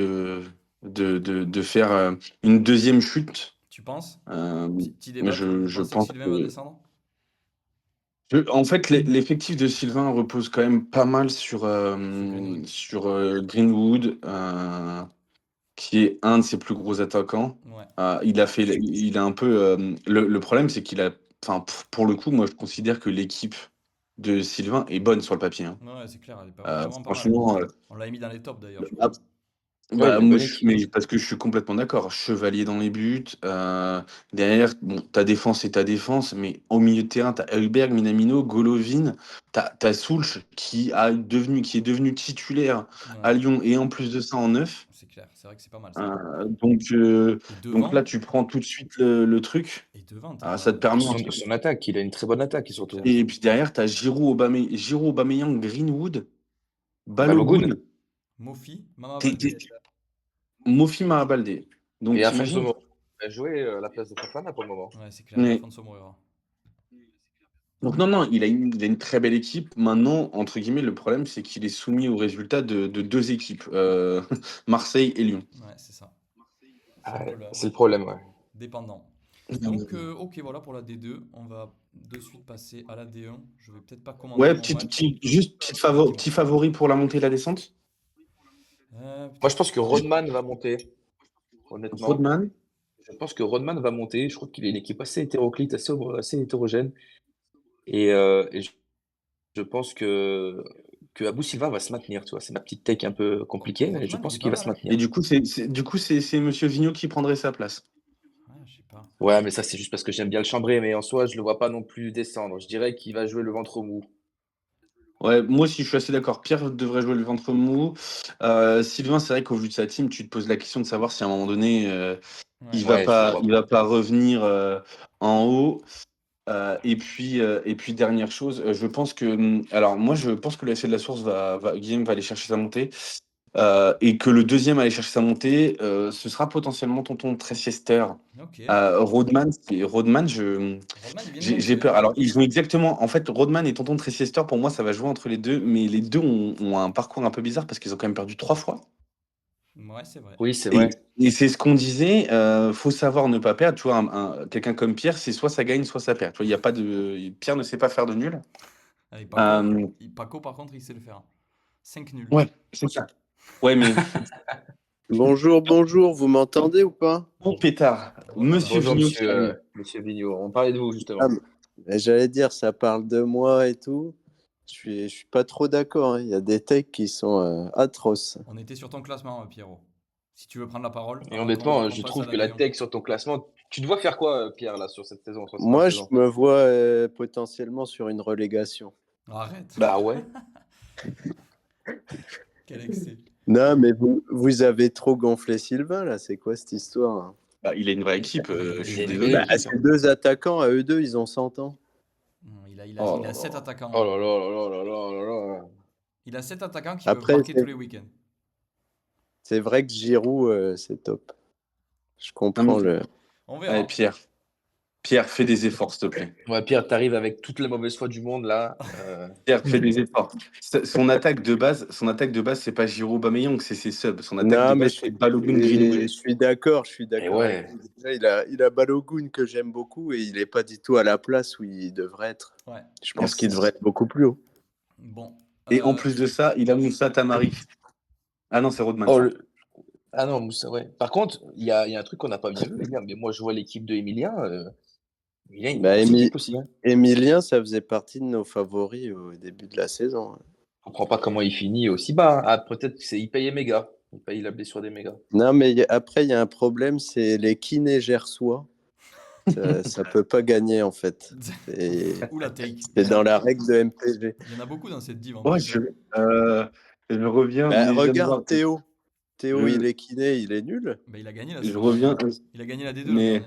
de faire une deuxième chute. Tu penses? Euh, Petit débat, je, vous je pensez que pense Sylvain va que descendre? En fait, l'effectif de Sylvain repose quand même pas mal sur, Sur Greenwood? Greenwood, qui est un de ses plus gros attaquants. Ouais. Il a un peu. Le problème, c'est qu'il a. Enfin, pour le coup, moi, je considère que l'équipe de Sylvain est bonne sur le papier, hein. Ouais, c'est clair, elle est vraiment pas mal. Franchement, On l'a mis dans les tops d'ailleurs, je crois. ap- Ouais, il bah, a une moi, bonne équipe. mais parce que je suis complètement d'accord. Chevalier dans les buts. Derrière, bon, ta défense et ta défense, mais au milieu de terrain, t'as Heuberg, Minamino, Golovin, t'as Soulch qui est devenu titulaire à Ouais, Lyon et en plus de ça en neuf. c'est clair, c'est vrai que c'est pas mal ça. Et Donc là, devant, tu prends tout de suite le truc. Ça te Et permet. son attaque, il a une très bonne attaque c'est surtout. clair. Et puis derrière, t'as Giroud, Aubameyang, Greenwood, Balogun. Balogun, Mofi, Mama t'es- Baldé. t'es- Mofi Mahabaldé. Donc Et Afonso t'imagines. Moreira a joué à la place de Fofana pour le moment. Ouais, c'est clair, et Mais Alfonso Moreira. Donc non, non, il a une très belle équipe. Maintenant, entre guillemets, le problème, c'est qu'il est soumis aux résultats de deux équipes, Marseille et Lyon. Ouais, c'est ça. C'est un Ah peu ouais, là, c'est le problème, ouais. dépendant. Donc, ok, voilà pour la D2. On va de suite passer à la D1. Je vais peut-être pas commenter Ouais, mon match. juste Ouais, dis-moi. petit favori pour la montée et la descente. Moi, je Peut-être. pense que Rodman va monter, honnêtement. Rodman. Je pense que Rodman va monter. Je trouve qu'il est une équipe assez hétéroclite, assez hétérogène. Et je pense que Abou Silva va se maintenir, tu vois. C'est ma petite take un peu compliquée, mais je Rodman, il est pense pas qu'il va se mal, hein. Et maintenir. du coup, c'est Monsieur Vigneault qui prendrait sa place. Ouais, je sais pas. Ouais, mais ça, c'est juste parce que j'aime bien le chambrer, mais en soi, je le vois pas non plus descendre. Je dirais qu'il va jouer le ventre mou. Ouais, moi aussi, je suis assez d'accord. Pierre devrait jouer le ventre mou. Sylvain, c'est vrai qu'au vu de sa team, tu te poses la question de savoir si à un moment donné, Ouais. Ouais, je le vois il pas. va pas revenir en haut. Et puis dernière chose, je pense que, alors moi, je pense que le FC de la Source Guillaume va aller chercher sa montée. Et que le deuxième à aller chercher sa montée, ce sera potentiellement Tonton Tressiester. Ok. Rodman, Rodman, il vient de j'ai monter. peur. Alors, ils jouent exactement. En fait, Rodman et Tonton Tressiester, pour moi, ça va jouer entre les deux. Mais les deux ont un parcours un peu bizarre parce qu'ils ont quand même perdu 3 fois. Ouais, c'est vrai. Oui, c'est Et, vrai. et c'est ce qu'on disait. Faut savoir ne pas perdre. Tu vois, quelqu'un comme Pierre, c'est soit ça gagne, soit ça perd. Tu vois, il y a pas de. Pierre ne sait pas faire de nul. Allez, Euh, Paco, par contre, il sait le faire. 5 nuls. ouais, c'est ça. Ouais, mais Bonjour, bonjour, vous m'entendez ou pas? bon pétard, Oh là là. Monsieur Bonjour, Vigneault qui arrive. monsieur Vigneault. On parlait de vous, Ah, justement. j'allais dire, ça parle de moi et tout. Je suis pas trop d'accord, hein. Il y a des takes qui sont atroces. On était sur ton classement, Pierrot. Si tu veux prendre la parole, Et avant qu'on honnêtement, qu'on je passe à trouve la que la D1. tech sur ton classement, tu dois faire quoi, Pierre, là, sur cette saison, sur cette fin de Moi, je saison? me vois potentiellement sur une relégation. Arrête. Bah ouais. Quel excès. Non, mais vous avez trop gonflé Sylvain, là. C'est quoi cette histoire, hein? Bah, il a une vraie équipe, je Il suis a une vraie désolé. Bah, équipe. ces deux attaquants, à eux deux, ils ont 100 ans. Non, Oh il là a 7 là. attaquants. Oh là là là là là là là là. Il a 7 attaquants qui peuvent Après, marquer tous les week-ends. c'est vrai que Giroud, c'est top. Je Non, mais comprends le. On allez, verra. Pierre, fais des efforts, s'il te plaît. Ouais, Pierre, t'arrives avec toute la mauvaise foi du monde, là. Pierre, fais des efforts. Son attaque de base, c'est pas Giroud Aubameyang, c'est ses subs. Son attaque de Non, mais base, c'est Balogun Greenwood. je suis d'accord, je suis Et d'accord avec ouais. vous. Déjà, il a Balogun que j'aime beaucoup et il n'est pas du tout à la place où il devrait être. Ouais. Je pense qu'il Merci. devrait être beaucoup plus haut. Bon. Et en plus de ça, il a Moussa Tamari. Ah non, c'est Rodman, Oh, ça. Ah non, Moussa, ouais. Par contre, il y a un truc qu'on n'a pas bien vu, les gars. Mais moi, je vois l'équipe de Emilien. Emilien, une Bah, grosse équipe aussi, hein. Emilien, ça faisait partie de nos favoris au début de la saison. Je comprends pas comment il finit aussi bas, hein. Ah, peut-être que il paye méga. Il paye la blessure des méga. Non, mais après, il y a un problème, c'est les kinés gersois. Ça peut pas gagner, en fait. Ou la take. C'est dans la règle de MPG. Il y en a beaucoup dans cette div en Ouais, plus, hein. euh, je reviens, Bah, mais je viens de regarde voir. Théo. Théo, Je, il est kiné, il est nul. Bah, il a gagné la je saison dernière. reviens, Il a gagné la D2 l'an mais, dernier.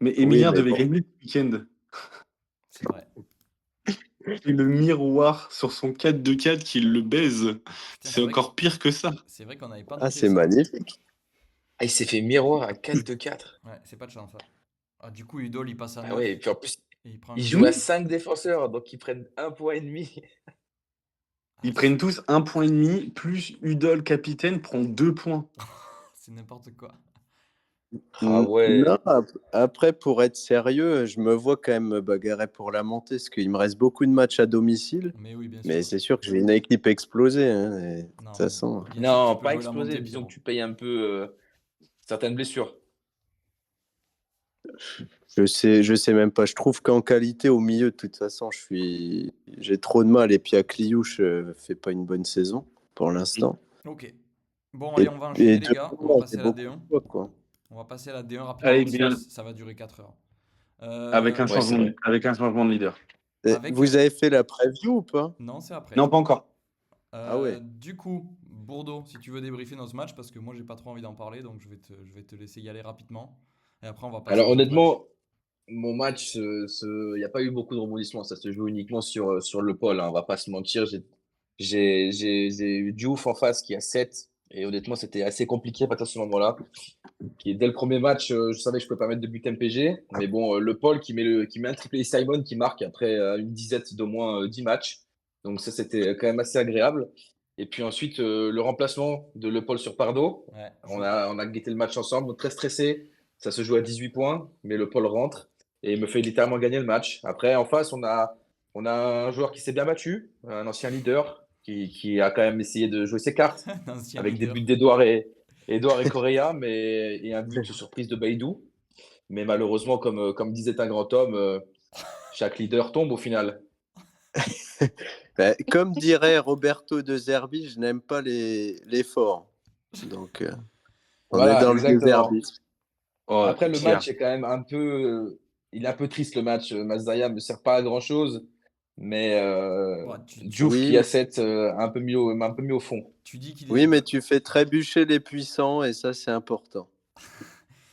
mais Oui, Emilien mais devait bon. gagner ce week-end. C'est vrai. Et le miroir sur son 4-2-4 qui le baise. Putain, C'est encore pire que ça. c'est vrai qu'on n'avait pas Ah, noté c'est ça. magnifique. Ah, il s'est fait miroir à 4-2-4. Ouais, c'est pas de chance, ça. Ah, du coup, Udol, il passe à Ah 9 ouais, et puis en plus, et il prend il le joue à miroir. 5 défenseurs, donc ils prennent 1,5 point. Ah, Ils prennent tous 1,5 point, plus Udol capitaine prend 2 points. c'est n'importe quoi. Ah Non, ouais. après, pour être sérieux, je me vois quand même me bagarrer pour la montée, parce qu'il me reste beaucoup de matchs à domicile. Mais oui, bien Mais sûr. c'est sûr que j'ai une équipe explosée, hein, et de toute Non, mais façon. bien sûr que tu Non, peux pas jouer la montée, explosé. Disons que Pierrot. tu payes un peu certaines blessures. Je sais même pas. Je trouve qu'en qualité, au milieu, de toute façon, j'ai trop de mal. Et puis, Akliouche fait pas une bonne saison pour l'instant. Ok. Bon, allez, Et, on va et enchaîner, les gars. On va devant, j'ai passer à la beaucoup D1. de choix, quoi. On va passer à la D1 rapidement Allez, parce que bien, ça va durer 4 heures. avec un Ouais, c'est changement, vrai. avec un changement de leader. Avec. Vous avez fait la preview ou pas? Non, c'est après. Non, pas encore. Ah ouais. Du coup, Bourdeau, si tu veux débriefer notre match, parce que moi, j'ai pas trop envie d'en parler, donc je vais te laisser y aller rapidement. Et après, on va passer Alors aux autres matchs. honnêtement, mon match, il n'y a pas eu beaucoup de rebondissements. Ça se joue uniquement sur le pôle, hein, on va pas se mentir. J'ai eu Diouf en face qui a 7. Et honnêtement, c'était assez compliqué à partir de ce moment-là. Et dès le premier match, je savais que je ne pouvais pas mettre de but MPG. Mais bon, le Paul qui met un triplé, Simon qui marque après une disette d'au moins 10 matchs. Donc ça, c'était quand même assez agréable. Et puis ensuite, le remplacement de Le Paul sur Pardo. Ouais, On a guetté le match ensemble, très stressé. Ça se joue à 18 points, mais Le Paul rentre et me fait littéralement gagner le match. Après, en face, on a un joueur qui s'est bien battu, un ancien leader qui a quand même essayé de jouer ses cartes un ancien avec des leader. buts d'Edouard et Correa, et un but surprise de Baïdou. Mais malheureusement, comme disait un grand homme, chaque leader tombe au final. Comme dirait Roberto De Zerbi, je n'aime pas les forts. Donc, on est Voilà, dans le exactement. déserbisme. Oh, Après, le Pierre. match est quand même il est un peu triste, le match. Mazdaïa ne me sert pas à grand-chose, mais Ouais, Diouf qui Oui, a 7 m'a un peu mis au fond. tu dis qu'il oui, est. mais tu fais trébucher les puissants et ça, c'est important.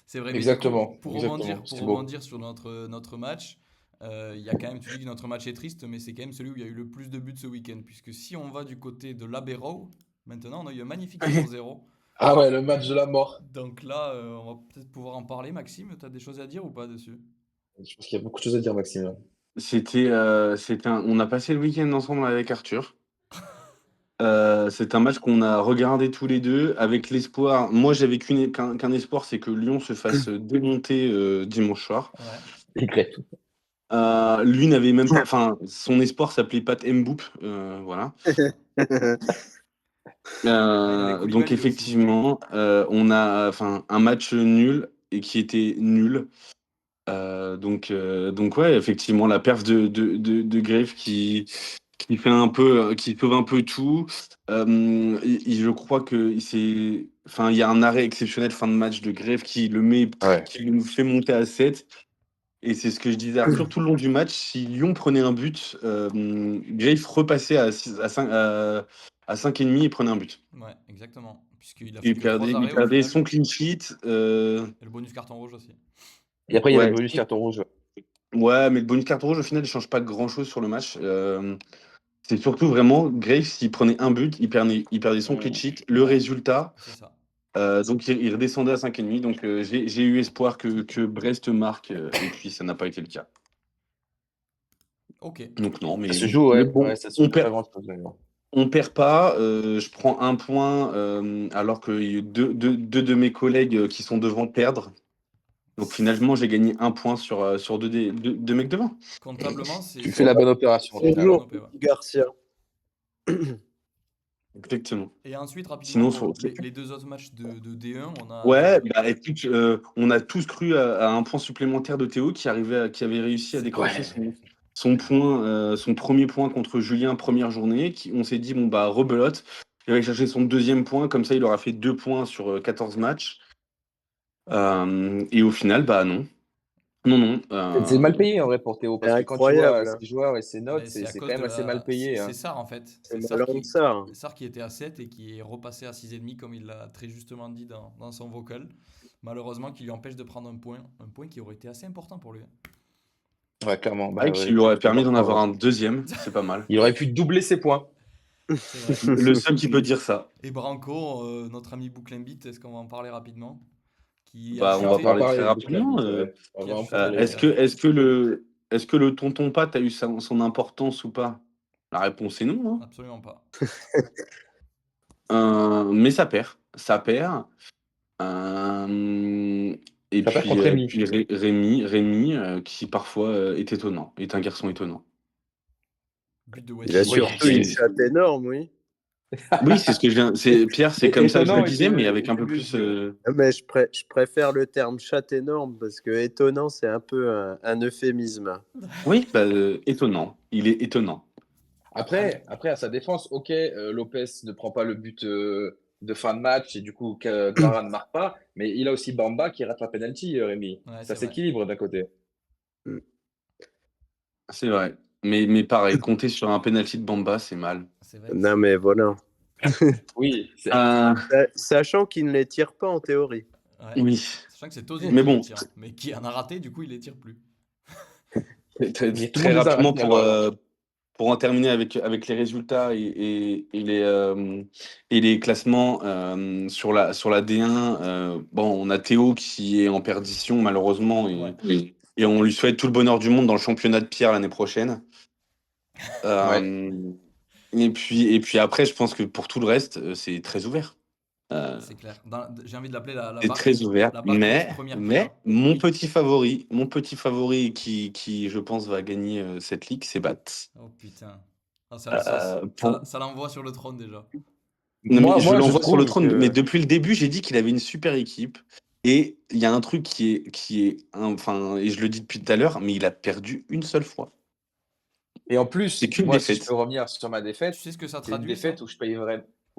C'est vrai, mais du coup, Exactement, pour exactement. rebondir, pour C'est beau. rebondir sur notre match, il y a quand même, tu dis que notre match est triste, mais c'est quand même celui où il y a eu le plus de buts ce week-end. Puisque si on va du côté de l'Aberro, maintenant on a eu un magnifique 0-0. Ah ouais, le match de la mort. Donc là, on va peut-être pouvoir en parler. Maxime, tu as des choses à dire ou pas dessus? Je pense qu'il y a beaucoup de choses à dire, Maxime. On a passé le week-end ensemble avec Arthur. C'est un match qu'on a regardé tous les deux avec l'espoir. Moi, j'avais qu'un espoir, c'est que Lyon se fasse démonter dimanche soir. Ouais. Y. Lui n'avait même pas. Enfin, son espoir s'appelait Pat Mboup. Voilà. Ouais, il avait Donc Koulibaly aussi. effectivement, on a un match nul et qui était nul. Donc ouais, effectivement, la perf de Grave qui fait un peu, qui sauve un peu tout. Je crois que il y a un arrêt exceptionnel fin de match de Grave Ouais. qui nous fait monter à 7. Et c'est ce que je disais à Arthur tout le long du match. Si Lyon prenait un but, Grave repassait à 5,5 et prenait un but. Ouais, exactement. Puisqu'il a Et fait que 3 il arrêts au perdait final. son clean sheet. Et le bonus carton rouge aussi. Et après, il y avait Ouais, le bonus carton rouge. ouais, mais le bonus carton rouge, au final, il change pas grand-chose sur le match. C'est surtout vraiment, Graves, s'il prenait un but, il perdait son clean sheet. Le Ouais, résultat, c'est ça. donc il redescendait à 5,5. Donc j'ai eu espoir que Brest marque, et puis ça n'a pas été le cas. Ok. Donc non, Ça mais, se joue, mais ouais. bon, Ouais, ça se joue pas grand-chose. on perd pas. Je prends un point, alors que deux de mes collègues qui sont devant perdre. Donc finalement, j'ai gagné un point sur deux mecs devant. Comptablement, Tu fais la bonne opération, au c'est une très final. bonne Bonjour, opé, ouais. Garcia. Exactement. Et ensuite, rapidement, Sinon, pour les deux autres matchs de D1, on ouais, a. bah écoute, on a tous cru à un point supplémentaire de Théo qui qui avait réussi à C'est pas décrocher vrai. son point, son premier point contre Julien première journée. On s'est dit bon bah rebelote, il va chercher son deuxième point, comme ça il aura fait 2 points sur 14 matchs. Et au final, bah non. Non, non. C'est mal payé en vrai pour Théo, C'est parce que quand tu vois incroyable, hein. ses joueurs et ses notes, Ben, c'est c'est à c'est cause quand de même assez mal la. payé, C'est hein. Sarr en fait. C'est C'est Sarr malin de ça, hein. Sarr qui était à 7 et qui est repassé à 6,5 comme il l'a très justement dit dans son vocal. Malheureusement, qui lui empêche de prendre un point qui aurait été assez important pour lui. Ouais, clairement. Bah, Ouais, qui ouais, lui aurait très permis d'en important, avoir ouais. un deuxième, c'est pas mal. Il aurait pu doubler ses points. C'est vrai. Le seul qui peut dire ça. Et Branco, notre ami Bouclimbit, est-ce qu'on va en parler rapidement? Qui a Bah, on On va va pas en chuté. parler très parler de rapidement. Bouclabit, ouais. On Qui va a en chuté parler. qui a... Est-ce que le tonton Pat a eu son importance ou pas? La réponse est non, hein. Absolument pas. Mais ça perd. Ça perd. Euh, et Ça perd puis, contre Rémi. Rémi, qui parfois est étonnant, est un garçon étonnant. But de Il a Wesley. Oui, surtout une chatte énorme, oui. Oui, c'est ce que je viens. Pierre, c'est comme ça que je le étonnant disais, mais avec un était peu mieux plus. dit, ouais. Mais je préfère le terme chatte énorme parce que étonnant, c'est un peu un euphémisme. Oui, bah, étonnant. Il est étonnant. Après, à sa défense, ok, Lopez ne prend pas le but de fin de match et du coup, Clara ne marque pas, mais il a aussi Bamba qui rate la penalty, Rémi. Ouais, Ça c'est vrai. s'équilibre d'un côté. C'est vrai. Mais pareil, compter sur un penalty de Bamba, c'est mal. C'est vrai que Non, mais voilà. Oui, Euh, Sachant qu'il ne les tire pas en théorie. Ouais. oui. Sachant que c'est Tozin Mais qui les bon, tire. Mais qui en a raté, du coup, il les tire plus. très, mais tout le très monde les a rapidement ratés normalement. pour en terminer avec les résultats et les classements sur la D1, bon, on a Théo qui est en perdition malheureusement Ouais. et on lui souhaite tout le bonheur du monde dans le championnat de Pierre l'année prochaine. Ouais. Euh, et puis après, je pense que pour tout le reste, c'est très ouvert. C'est clair. J'ai envie de l'appeler la C'est très ouvert, Barclays première pierre. mon Oui. petit favori qui, je pense, va gagner cette ligue, c'est Bat. Oh putain. Ah, ça le sauce. Pour... Ça l'envoie sur le trône déjà. Non, mais je Moi, je l'envoie sur le trouve trône, mais que. depuis le début, j'ai dit qu'il avait une super équipe. Et il y a un truc enfin, et je le dis depuis tout à l'heure, mais il a perdu une seule fois. Et en C'est plus, qu'une moi, si je défaite. peux revenir sur ma Tu défaite, sais ce que ça c'est une traduit, ça? défaite où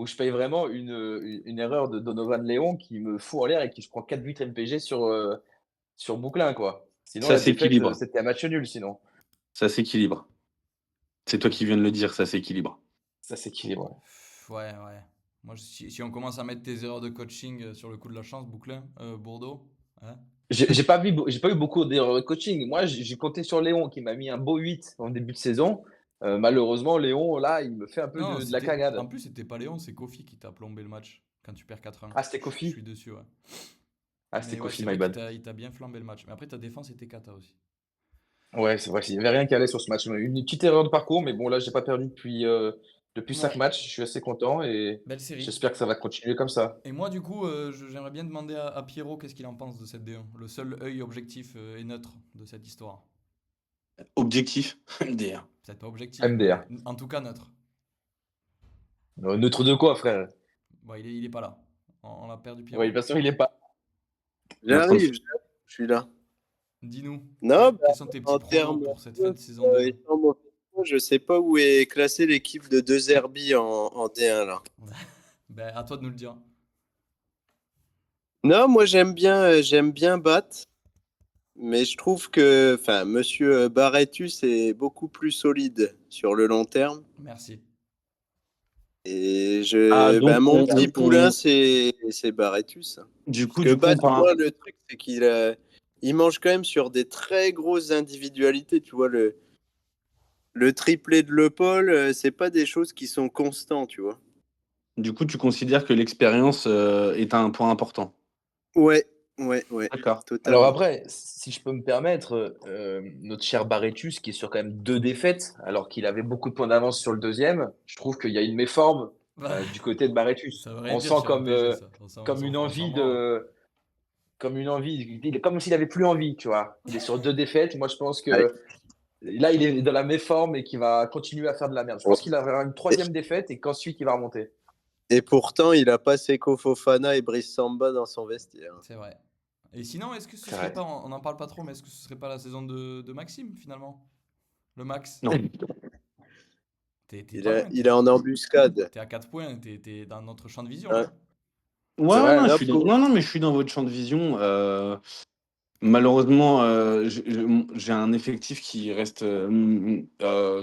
je paye vraiment une erreur de Donovan Léon qui me fout en l'air et qui je prends 4 buts MPG sur Bouclin, quoi. Sinon, Ça la défaite, s'équilibre. c'était un match nul, sinon. Ça s'équilibre. C'est toi qui viens de le dire, ça s'équilibre. Ça s'équilibre. Ouais. Ouais, ouais. Moi, si on commence à mettre tes erreurs de coaching sur le coup de la chance, Bouclin, Bordeaux, hein? J'ai pas eu beaucoup d'erreurs de coaching. Moi, j'ai compté sur Léon qui m'a mis un beau 8 en début de saison. Malheureusement, Léon, là, il me fait un peu Non, de la cagade. en plus, c'était pas Léon, c'est Kofi qui t'a plombé le match quand tu perds 4-1. Ah, c'était Je Kofi? suis dessus, ouais. Ah, c'était Mais ouais, Kofi, c'est my vrai qu'il bad. t'a bien flambé le match. Mais après, ta défense était cata aussi. Ouais, c'est vrai, il n'y avait rien qui allait sur ce match. Une petite erreur de parcours, mais bon, là, j'ai pas perdu depuis 5 Ouais, matchs. Je suis assez content et belle série. j'espère que ça va continuer comme ça. Et moi, du coup, j'aimerais bien demander à Pierrot qu'est-ce qu'il en pense de cette D1. Le seul œil objectif et neutre de cette histoire. Objectif, MDR. Peut-être pas objectif, mais MDR. en tout cas neutre. Neutre de quoi, frère? Bon, il est pas là. On l'a perdu, Oui, Pierrot. bien sûr, il est pas. Il est en train de J'arrive, je suis là. Dis-nous, Non, bah, quels sont tes petits en pronos termes pour cette fin de saison 2? étant mauvais, je sais pas où est classée l'équipe de deux Zerbi en D1 là. Ben, à toi de nous le dire. Non, moi j'aime bien Bat, mais je trouve que enfin Monsieur Barretus est beaucoup plus solide sur le long terme. Merci. Et Ah, ben, donc, mon petit poulain c'est Barretus. du Parce coup, que Bat, enfin, moi, le truc c'est il mange quand même sur des très grosses individualités. Tu vois le triplé de Le Paul, c'est pas des choses qui sont constantes, tu vois. du coup, tu considères que l'expérience est un point important. Ouais, D'accord. Alors totalement. après, si je peux me permettre, notre cher Barretus, qui est sur quand même 2 défaites, alors qu'il avait beaucoup de points d'avance sur le deuxième, je trouve qu'il y a une méforme du côté de Barretus. Ça veut rien On dire sent sur un PG, ça. comme une On s'en envie branle. comme s'il avait plus envie, tu vois. Il est sur 2 défaites. Moi, je pense Ouais. que là, il est dans la méforme et qu'il va continuer à faire de la merde. Je pense qu'il aura une troisième défaite et qu'ensuite, il va remonter. Et pourtant, il a pas Seko Fofana et Brice Samba dans son vestiaire. C'est vrai. Et sinon, est-ce que ce C'est serait vrai. pas, on n'en parle pas trop, mais est-ce que ce serait pas la saison de Maxime finalement? Le Max? Non. T'es Il, pas a- loin, il est en embuscade. t'es à 4 points, t'es dans notre champ de vision Hein. là. Ouais, C'est ouais, vrai, non, hein. non, mais je suis dans votre champ de vision. Malheureusement, j'ai un effectif qui reste,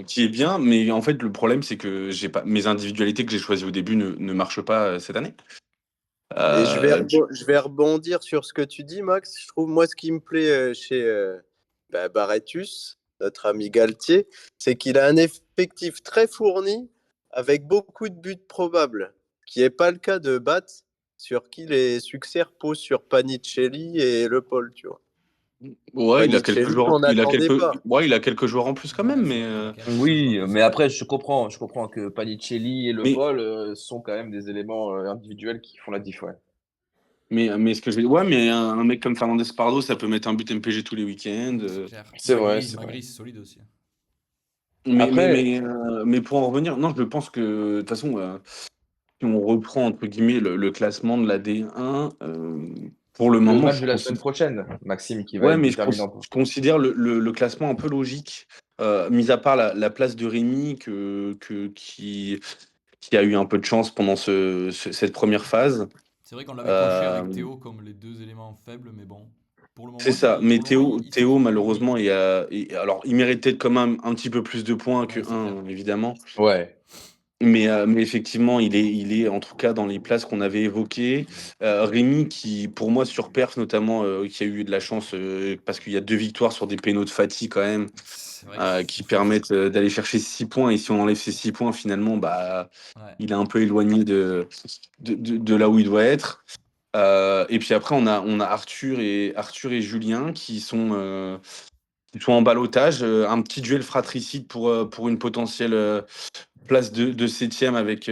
qui est bien, mais en fait, le problème, c'est que j'ai pas mes individualités que j'ai choisies au début ne marchent pas cette année. Et Euh, je vais rebondir sur ce que tu dis, Max. Je trouve, moi, ce qui me plaît chez Barretus, notre ami Galtier, c'est qu'il a un effectif très fourni avec beaucoup de buts probables, qui n'est pas le cas de Bat, sur qui les succès reposent sur Panicelli et Le Paul, tu vois. ouais, Panicelli, on n'attendait pas. il a quelques joueurs en plus quand Ouais, même, c'est vrai qu'il a quand même quelques joueurs Oui, qui mais sortent. après, je comprends que Panicelli et Le mais, Paul sont quand même des éléments individuels qui font la diff, ouais. mais ce que je vais, ouais, mais un mec comme Fernandez Pardo, ça peut mettre un but MPG tous les week-ends. C'est clair. C'est vrai, c'est Magri, vrai. c'est solide aussi. Après, Mais pour en revenir, non, je pense que de toute façon, si on reprend entre guillemets le classement de la D1, pour le le moment, match de la semaine prochaine, Maxime, qui va ouais, être mais déterminant. je considère le classement un peu logique, mis à part la place de Rémi qui a eu un peu de chance pendant cette première phase. C'est vrai qu'on l'avait coché Euh, avec Théo comme les deux éléments faibles, mais bon. Pour le c'est moment, ça. Mais pour le moment, il Théo s'exprime comme il malheureusement, est. alors, il méritait quand même un petit peu plus de points que Ouais, c'est clair. évidemment. Ouais. Mais effectivement, il est en tout cas dans les places qu'on avait évoquées. Rémi, qui pour moi surperf, notamment, qui a eu de la chance parce qu'il y a 2 victoires sur des pénaux de Fati quand même. C'est vrai que qui permettent d'aller chercher 6 points. Et si on enlève ces 6 points, finalement, bah, ouais. il est un peu éloigné de là où il doit être. Et puis après, on a Arthur et Julien qui sont en ballottage. Un petit duel fratricide pour une potentielle place de septième avec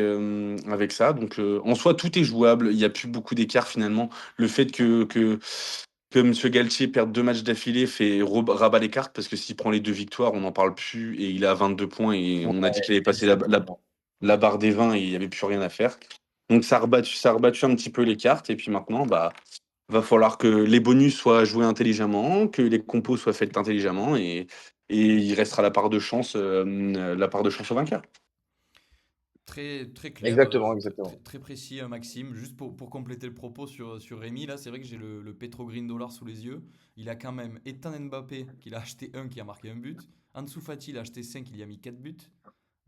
ça. Donc en soi, tout est jouable. Il n'y a plus beaucoup d'écart finalement. Le fait que M. Galtier perde 2 matchs d'affilée fait rabat les cartes parce que s'il prend les 2 victoires, on n'en parle plus et il est à 22 points et on a dit qu'il avait passé la barre des 20 et il n'y avait plus rien à faire. Donc ça a rebattu un petit peu les cartes et puis maintenant, bah, va falloir que les bonus soient joués intelligemment, que les compos soient faites intelligemment et il restera la part de chance au vainqueur. Très, très clair, Exactement, très, très, exactement. très précis, Maxime. Juste pour compléter le propos sur Rémi, là, c'est vrai que j'ai le Petro Green Dollar sous les yeux. Il a quand même Ethan Mbappé, qu'il a acheté un, qui a marqué un but. Ansu Fati, il a acheté 5, il y a mis 4 buts.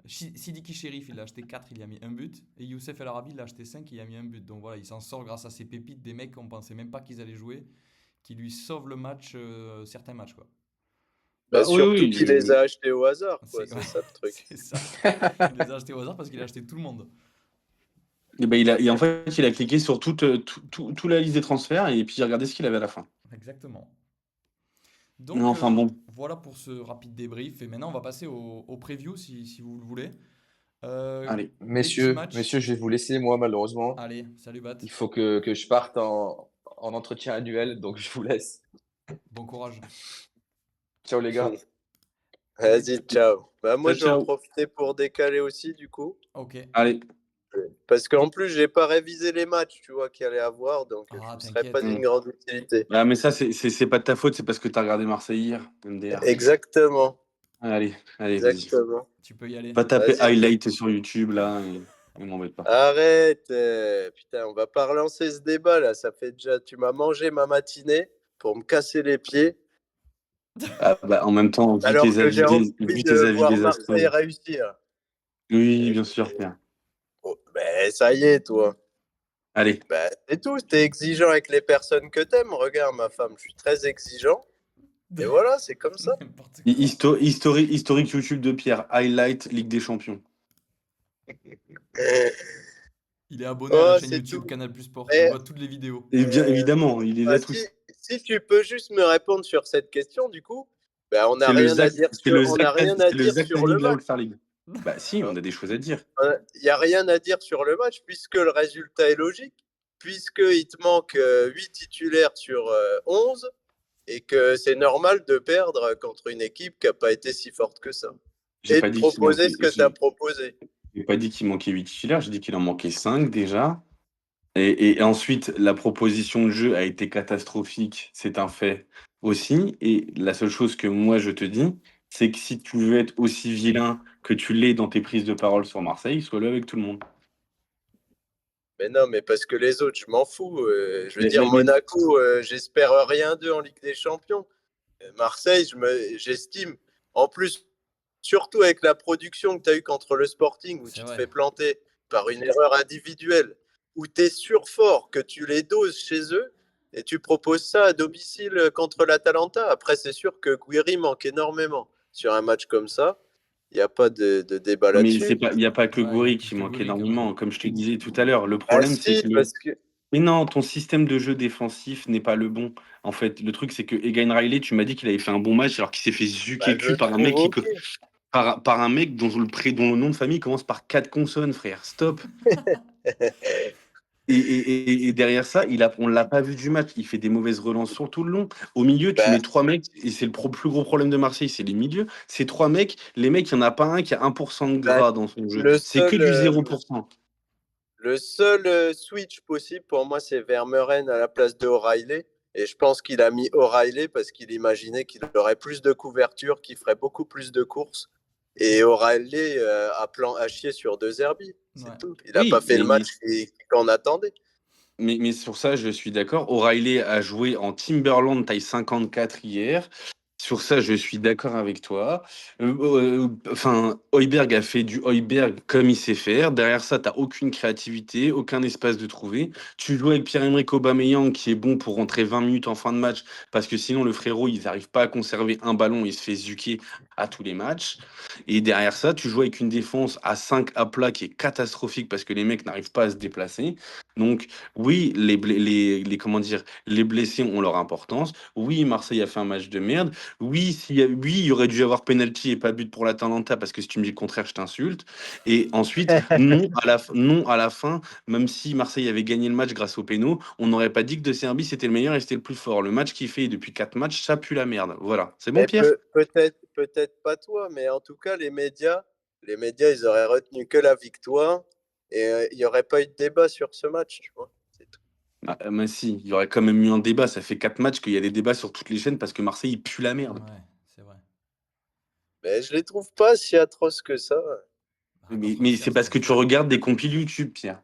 Sidiki Cherif, il a acheté 4, il y a mis un but. Et Youssef El Arabi, il a acheté 5, il y a mis un but. Donc voilà, il s'en sort grâce à ces pépites des mecs qu'on pensait même pas qu'ils allaient jouer, qui lui sauvent le match, certains matchs, quoi. Bah, Bah, oui, surtout oui. qu'il les a achetés au hasard, quoi. Ouais, C'est ça le truc. c'est ça. Il les a achetés au hasard parce qu'il a acheté tout le monde. Et ben, en fait, il a cliqué sur toute la liste des transferts et puis il regardait ce qu'il avait à la fin. Exactement. Non, Donc enfin bon, voilà pour ce rapide débrief. Et maintenant, on va passer au preview si vous le voulez. allez. Les petits Messieurs, matchs. messieurs, je vais vous laisser, moi, malheureusement. Allez, salut Bat. Il faut que je parte en entretien annuel, donc je vous laisse. Bon courage. Ciao, les gars. Les- Vas-y, ciao. Bah, moi, Ciao, je vais en ciao. profiter pour décaler aussi, du coup. Ok. Allez. Parce qu'en plus, j'ai pas révisé les matchs, tu vois, qu'il allait avoir, donc je Ah, ne serais pas t'inquiète. Hmm. d'une grande utilité. Ah, mais ça, c'est pas de ta faute, c'est parce que t'as regardé Marseille hier, MDR. Exactement, Allez, allez, vas-y. exactement. Tu peux y aller. Va taper Vas-y, highlight sur YouTube là et m'embête pas. arrête. Putain, on va pas relancer ce débat là. Ça fait déjà, tu m'as mangé ma matinée pour me casser les pieds, Ah, bah, en même temps, alors que j'ai envie vu tes de avis voir Marseille désastreux. réussir. Oui, Et bien je- sûr, Pierre. Oh, ben, ça y est, toi. Allez. Ben, c'est tout. T'es exigeant avec les personnes que t'aimes. Regarde, ma femme, je suis très exigeant. Et voilà, c'est comme ça. N'importe quoi. Historique YouTube de Pierre. Highlight Ligue des Champions. Il est abonné à la Oh, chaîne c'est YouTube tout. Canal Plus Sport. Il Mais voit toutes les vidéos. Et bien évidemment, il les bah, a tous. si tu peux juste me répondre sur cette question, du coup, ben, on n'a C'est le rien à Zach, dire c'est le on n'a Zach, rien à c'est le dire Zach sur Tani le de la match. All-Star League. Bah si, on a des choses à dire. Il n'y a rien à dire sur le match puisque le résultat est logique, puisqu'il te manque 8 titulaires sur 11 et que c'est normal de perdre contre une équipe qui n'a pas été si forte que ça. J'ai Et pas de dit qu'il proposer manquait. ce que tu as proposé. J'ai pas dit qu'il manquait 8 titulaires, j'ai dit qu'il en manquait 5 déjà. Et ensuite, la proposition de jeu a été catastrophique, c'est un fait aussi. Et la seule chose que moi je te dis, c'est que si tu veux être aussi vilain que tu l'es dans tes prises de parole sur Marseille, sois-le avec tout le monde. Mais non, mais parce que les autres, je m'en fous. Je veux Mais, dire, mais, mais- Monaco, j'espère rien d'eux en Ligue des Champions. Marseille, j'estime. En plus, surtout avec la production que tu as eue contre le Sporting, où C'est tu te vrai. fais planter par une erreur individuelle, où tu es fort que tu les doses chez eux, et tu proposes ça à domicile contre l'Atalanta. Après, c'est sûr que Guiri manque énormément sur un match comme ça. Il n'y a pas de débat mais là-dessus. il n'y a pas que Ouais, il y a Goury plus qui que manque Goury quand même. énormément. Comme je te disais tout à l'heure, le Ah problème c'est si, que. parce que Mais non, ton système de jeu défensif n'est pas le bon. En fait, le truc c'est que Egan Riley, tu m'as dit qu'il avait fait un bon match alors qu'il s'est fait zucker bah, le je cul par un trouve mec qui, OK. par un mec dont le nom de famille commence par 4 consonnes, frère. Stop. Et derrière ça, on l'a pas vu du match. Il fait des mauvaises relances sur tout le long. Au milieu, tu Bah, mets 3 mecs, et c'est le plus gros problème de Marseille, c'est les milieux. Ces 3 mecs, les mecs, il n'y en a pas un qui a 1% de bah, gras dans son jeu. le C'est que seul, du 0%. Le seul switch possible pour moi, c'est Vermeuren à la place de O'Reilly. Et je pense qu'il a mis O'Reilly parce qu'il imaginait qu'il aurait plus de couverture, qu'il ferait beaucoup plus de courses. Et O'Reilly a chié sur 2 herbies. C'est Ouais. tout. Il n'a pas Oui, fait le match qu'on attendait. mais sur ça, je suis d'accord. O'Reilly a joué en Timberland taille 54 hier. Sur ça, je suis d'accord avec toi. Enfin, Højbjerg a fait du Højbjerg comme il sait faire. Derrière ça, tu n'as aucune créativité, aucun espace de trouver. Tu joues avec Pierre-Emerick Aubameyang qui est bon pour rentrer 20 minutes en fin de match parce que sinon, le frérot, il n'arrive pas à conserver un ballon, il se fait zucker à tous les matchs. Et derrière ça, tu joues avec une défense à 5 à plat qui est catastrophique parce que les mecs n'arrivent pas à se déplacer. Donc, oui, comment dire, les blessés ont leur importance. Oui, Marseille a fait un match de merde. Oui, oui, il y aurait dû y avoir penalty et pas but pour l'Atalanta parce que si tu me dis le contraire, je t'insulte. Et ensuite, non à la fin, même si Marseille avait gagné le match grâce au péno, on n'aurait pas dit que De Serbie c'était le meilleur et c'était le plus fort. Le match qu'il fait depuis 4 matchs, ça pue la merde. Voilà. C'est bon, Mais Pierre? peut-être pas toi, mais en tout cas, les médias, ils auraient retenu que la victoire et il n'y aurait pas eu de débat sur ce match, tu vois. C'est tout. Ah, mais si, il y aurait quand même eu un débat. Ça fait 4 matchs qu'il y a des débats sur toutes les chaînes parce que Marseille il pue la merde. Ouais, c'est vrai. Mais je les trouve pas si atroces que ça. Bah, contre Mais c'est Auxerre, parce c'était que tu chaud. regardes des compil YouTube, Pierre.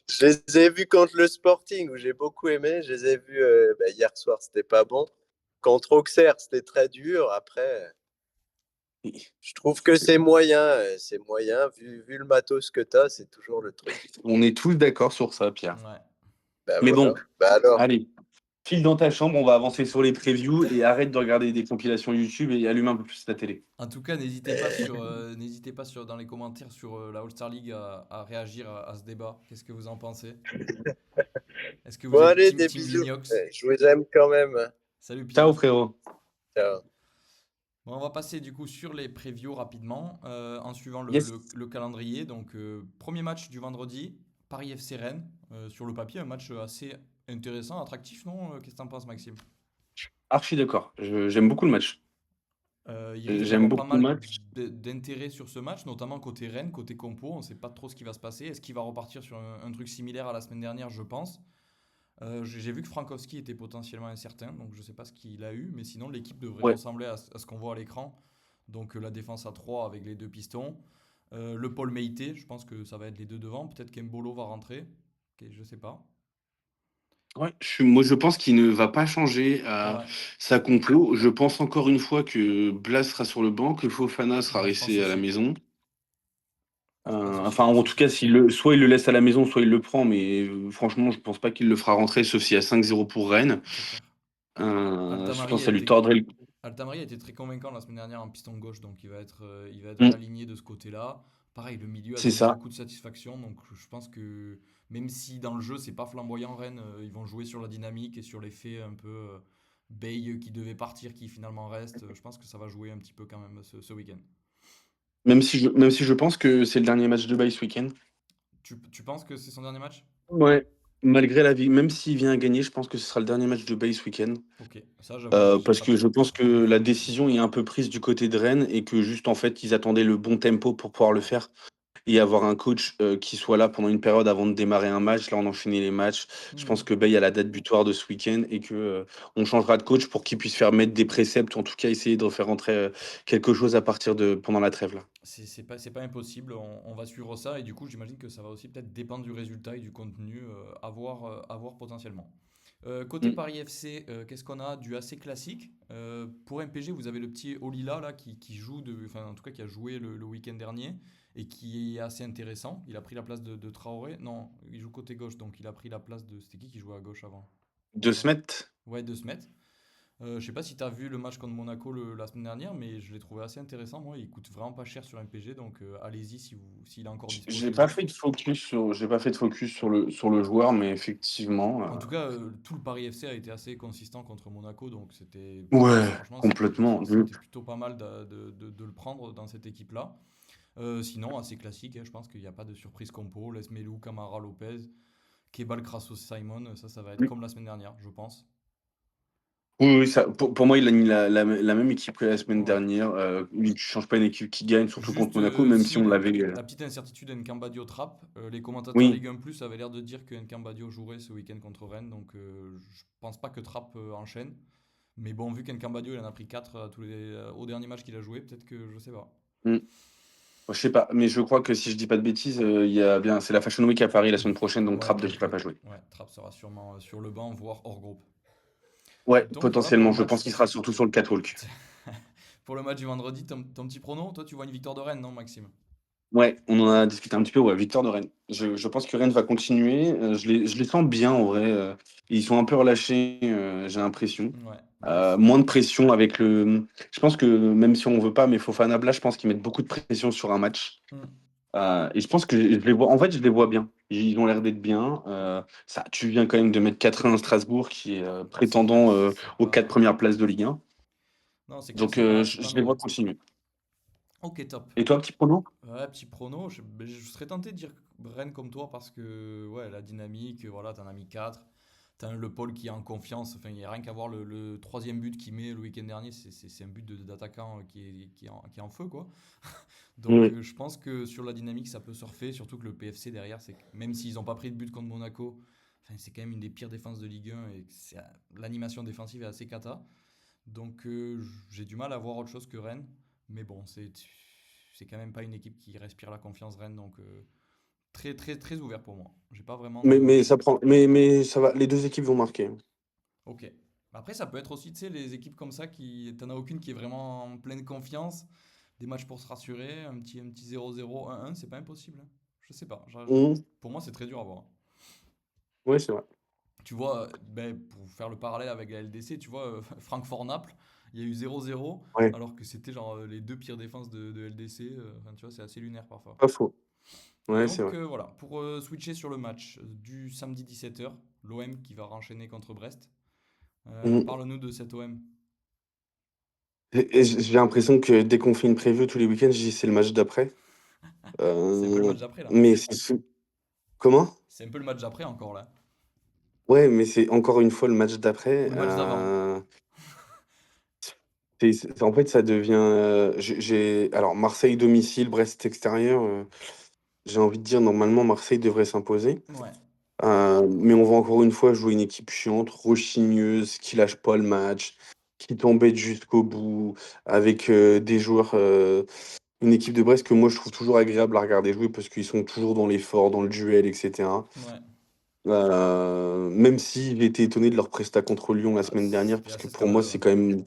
Je les ai vus contre le Sporting, où j'ai beaucoup aimé. Je les ai vus hier soir, c'était pas bon. Contre Auxerre, c'était très dur. Après, je trouve que c'est moyen. Vu le matos que tu as, c'est toujours le truc. On est tous d'accord sur ça, Pierre. Ouais. Ben Mais bon, voilà. Ben alors, allez, file dans ta chambre, on va avancer sur les previews et arrête de regarder des compilations YouTube et allume un peu plus la télé. En tout cas, n'hésitez pas dans les commentaires sur la All-Star League à réagir à ce débat. Qu'est-ce que vous en pensez? Est-ce que bon, vous êtes allez, des team bisous. Vignox? Je vous aime quand même. Salut Ciao, Pierre. frérot. Ciao. Bon, on va passer du coup sur les previews rapidement en suivant Yes. le calendrier. Donc, premier match du vendredi, Paris FC Rennes. Sur le papier, un match assez intéressant, attractif, non? Qu'est-ce que t'en penses, Maxime? Archi d'accord. J'aime beaucoup le match. Il risque d'y J'aime avoir pas beaucoup le mal match. d'intérêt sur ce match, notamment côté Rennes, côté compo. On ne sait pas trop ce qui va se passer. Est-ce qu'il va repartir sur un truc similaire à la semaine dernière? Je pense. J'ai vu que Frankowski était potentiellement incertain, donc je ne sais pas ce qu'il a eu, mais sinon l'équipe devrait Ouais. ressembler à ce qu'on voit à l'écran. Donc la défense à 3 avec les deux pistons. Le Paul Meïté, je pense que ça va être les deux devant. Peut-être qu'Embolo va rentrer. Ok, je sais pas. Ouais, moi je pense qu'il ne va pas changer à Ouais, sa compo. Je pense encore une fois que Blas sera sur le banc, que Fofana sera ouais, je pense resté à la aussi. maison. Je pense aussi, Enfin, je pense en tout aussi. cas, soit il le laisse à la maison, soit il le prend, mais franchement, je pense pas qu'il le fera rentrer, sauf s'il y a 5-0 pour Rennes. C'est clair. Je pense Altamari que a ça lui été, tordrait le... Altamari a été très convaincant la semaine dernière en piston gauche, donc il va être Mm, réaligné de ce côté-là. Pareil, le milieu a c'est donné ça. beaucoup de satisfaction, donc je pense que même si dans le jeu c'est pas flamboyant Rennes, ils vont jouer sur la dynamique et sur l'effet un peu Bale qui devait partir, qui finalement reste. Je pense que ça va jouer un petit peu quand même ce week-end. Même si je pense que c'est le dernier match de bail ce week-end. Tu penses que c'est son dernier match? Ouais. Malgré la vie, même s'il vient à gagner, je pense que ce sera le dernier match de bail ce week-end. Ok, ça j'avoue, j'ai Parce pas, que je pense j'ai que pas trop la suivi. décision est un peu prise du côté de Rennes et que juste en fait ils attendaient le bon tempo pour pouvoir le faire et avoir un coach qui soit là pendant une période avant de démarrer un match. Là, on enchaînait les matchs. Je pense Hmm. que Bay a la date butoir de ce week-end et que on changera de coach pour qu'il puisse faire mettre des préceptes ou en tout cas essayer de faire rentrer quelque chose à partir de pendant la trêve là. C'est pas impossible, on va suivre ça et du coup j'imagine que ça va aussi peut-être dépendre du résultat et du contenu à voir potentiellement. Côté Mm. Paris FC, qu'est-ce qu'on a? Du assez classique. Pour MPG, vous avez le petit Olila là, qui joue, enfin en tout cas qui a joué le week-end dernier et qui est assez intéressant. Il a pris la place de Traoré. Non, il joue côté gauche, donc il a pris la place de... C'était qui jouait à gauche avant? De se mettre. Ouais, de Smet. Je sais pas si tu as vu le match contre Monaco la semaine dernière, mais je l'ai trouvé assez intéressant. Moi, il coûte vraiment pas cher sur MPG, donc allez-y s'il est encore dispo J'ai chez pas vous. fait de focus j'ai pas fait de focus sur le joueur, mais effectivement. En tout cas, tout le Paris FC a été assez consistant contre Monaco, donc Ouais, franchement, complètement. c'était plutôt pas mal de le prendre dans cette équipe-là. Sinon, assez classique, hein, je pense qu'il n'y a pas de surprise compo. Les Melou, Camara, Lopez, Kebal, Krasos, Simon, ça va être comme la semaine dernière, je pense. Oui, oui, pour moi, il a mis la même équipe que la semaine Ouais. dernière. Tu ne changes pas une équipe qui gagne, surtout contre Juste, Monaco, même si si, on l'avait. la petite incertitude Nkambadio trappe. Les commentateurs Oui, Ligue 1 Plus avaient l'air de dire que Nkambadio jouerait ce week-end contre Rennes, donc je pense pas que Trapp enchaîne. Mais bon, vu qu'Nkambadio il en a pris 4 au dernier match qu'il a joué, peut-être que je sais pas. mm. Je sais pas, mais je crois que si je dis pas de bêtises, il y a bien, c'est la Fashion Week à Paris la semaine prochaine, donc Ouais, Trapp ne donc devrait pas jouer. ouais, Trapp sera sûrement sur le banc, voire hors groupe. Ouais, Donc voilà pour potentiellement. le Je match. pense qu'il sera surtout sur le catwalk. Pour le match du vendredi, ton petit prono, toi tu vois une victoire de Rennes, non Maxime? Ouais, on en a discuté un petit peu. Ouais, victoire de Rennes. Je pense que Rennes va continuer. Je les sens bien en vrai. Ils sont un peu relâchés, j'ai l'impression. Ouais. Ouais, c'est- Moins de pression avec le. Je pense que même si on veut pas, mais Fofana Blas, je pense qu'ils mettent beaucoup de pression sur un match. Hmm. Et je pense que je les vois. En fait, je les vois bien. Ils ont l'air d'être bien. Ça, tu viens quand même de mettre 4-1 à Strasbourg, qui est C'est clair, prétendant c'est aux 4 pas. premières places de Ligue 1. Non, c'est clair, Donc, c'est pas je les vois anodin. continuer. Ok, top. Et toi, petit prono? Ouais, petit prono, ben, je serais tenté de dire Rennes comme toi parce que ouais, la dynamique, voilà, t'en as mis 4. T'as Le Paul qui est en confiance, enfin, il n'y a rien qu'à voir le troisième but qu'il met le week-end dernier, c'est un but d'attaquant qui est en feu, quoi. Donc Oui. je pense que sur la dynamique, ça peut surfer, surtout que le PFC derrière, même s'ils n'ont pas pris de but contre Monaco, enfin, c'est quand même une des pires défenses de Ligue 1 et l'animation défensive est assez cata. Donc j'ai du mal à voir autre chose que Rennes. Mais bon, c'est quand même pas une équipe qui respire la confiance Rennes. Donc très très très ouvert pour moi. J'ai pas vraiment de. Mais ça prend. Mais ça va. Les deux équipes vont marquer. Ok. Après, ça peut être aussi, tu sais, les équipes comme ça qui. T'en as aucune qui est vraiment en pleine confiance. Des matchs pour se rassurer. Un petit 0-0, 1-1, c'est pas impossible, hein. Je sais pas. Pour moi, c'est très dur à voir. Oui, c'est vrai. Tu vois, ben, pour faire le parallèle avec la LDC, tu vois, Francfort-Naples, il y a eu 0-0, Ouais, alors que c'était genre les deux pires défenses de LDC. Enfin, tu vois, c'est assez lunaire parfois. pas faux. Ouais, c'est Donc vrai. voilà, pour switcher sur le match du samedi 17h, l'OM qui va renchaîner contre Brest. Mm. Parle-nous de cet OM. Et j'ai l'impression que dès qu'on fait une preview tous les week-ends, je dis c'est le match d'après. C'est un peu le Euh, match d'après là. mais comment? C'est un peu le match d'après encore là. Ouais, mais c'est encore une fois le match d'après. Ou le match d'avant. En fait, ça devient. Alors, Marseille domicile, Brest extérieur. J'ai envie de dire, normalement, Marseille devrait s'imposer. Ouais. Mais on va encore une fois jouer une équipe chiante, rechigneuse, qui lâche pas le match, qui t'embête jusqu'au bout, avec des joueurs. Une équipe de Brest que moi, je trouve toujours agréable à regarder jouer parce qu'ils sont toujours dans l'effort, dans le duel, etc. Ouais. Même si j'ai été étonné de leur presta contre Lyon la Ah, semaine dernière, c'était parce que assez pour moi, scandaleux, c'est ouais. quand même.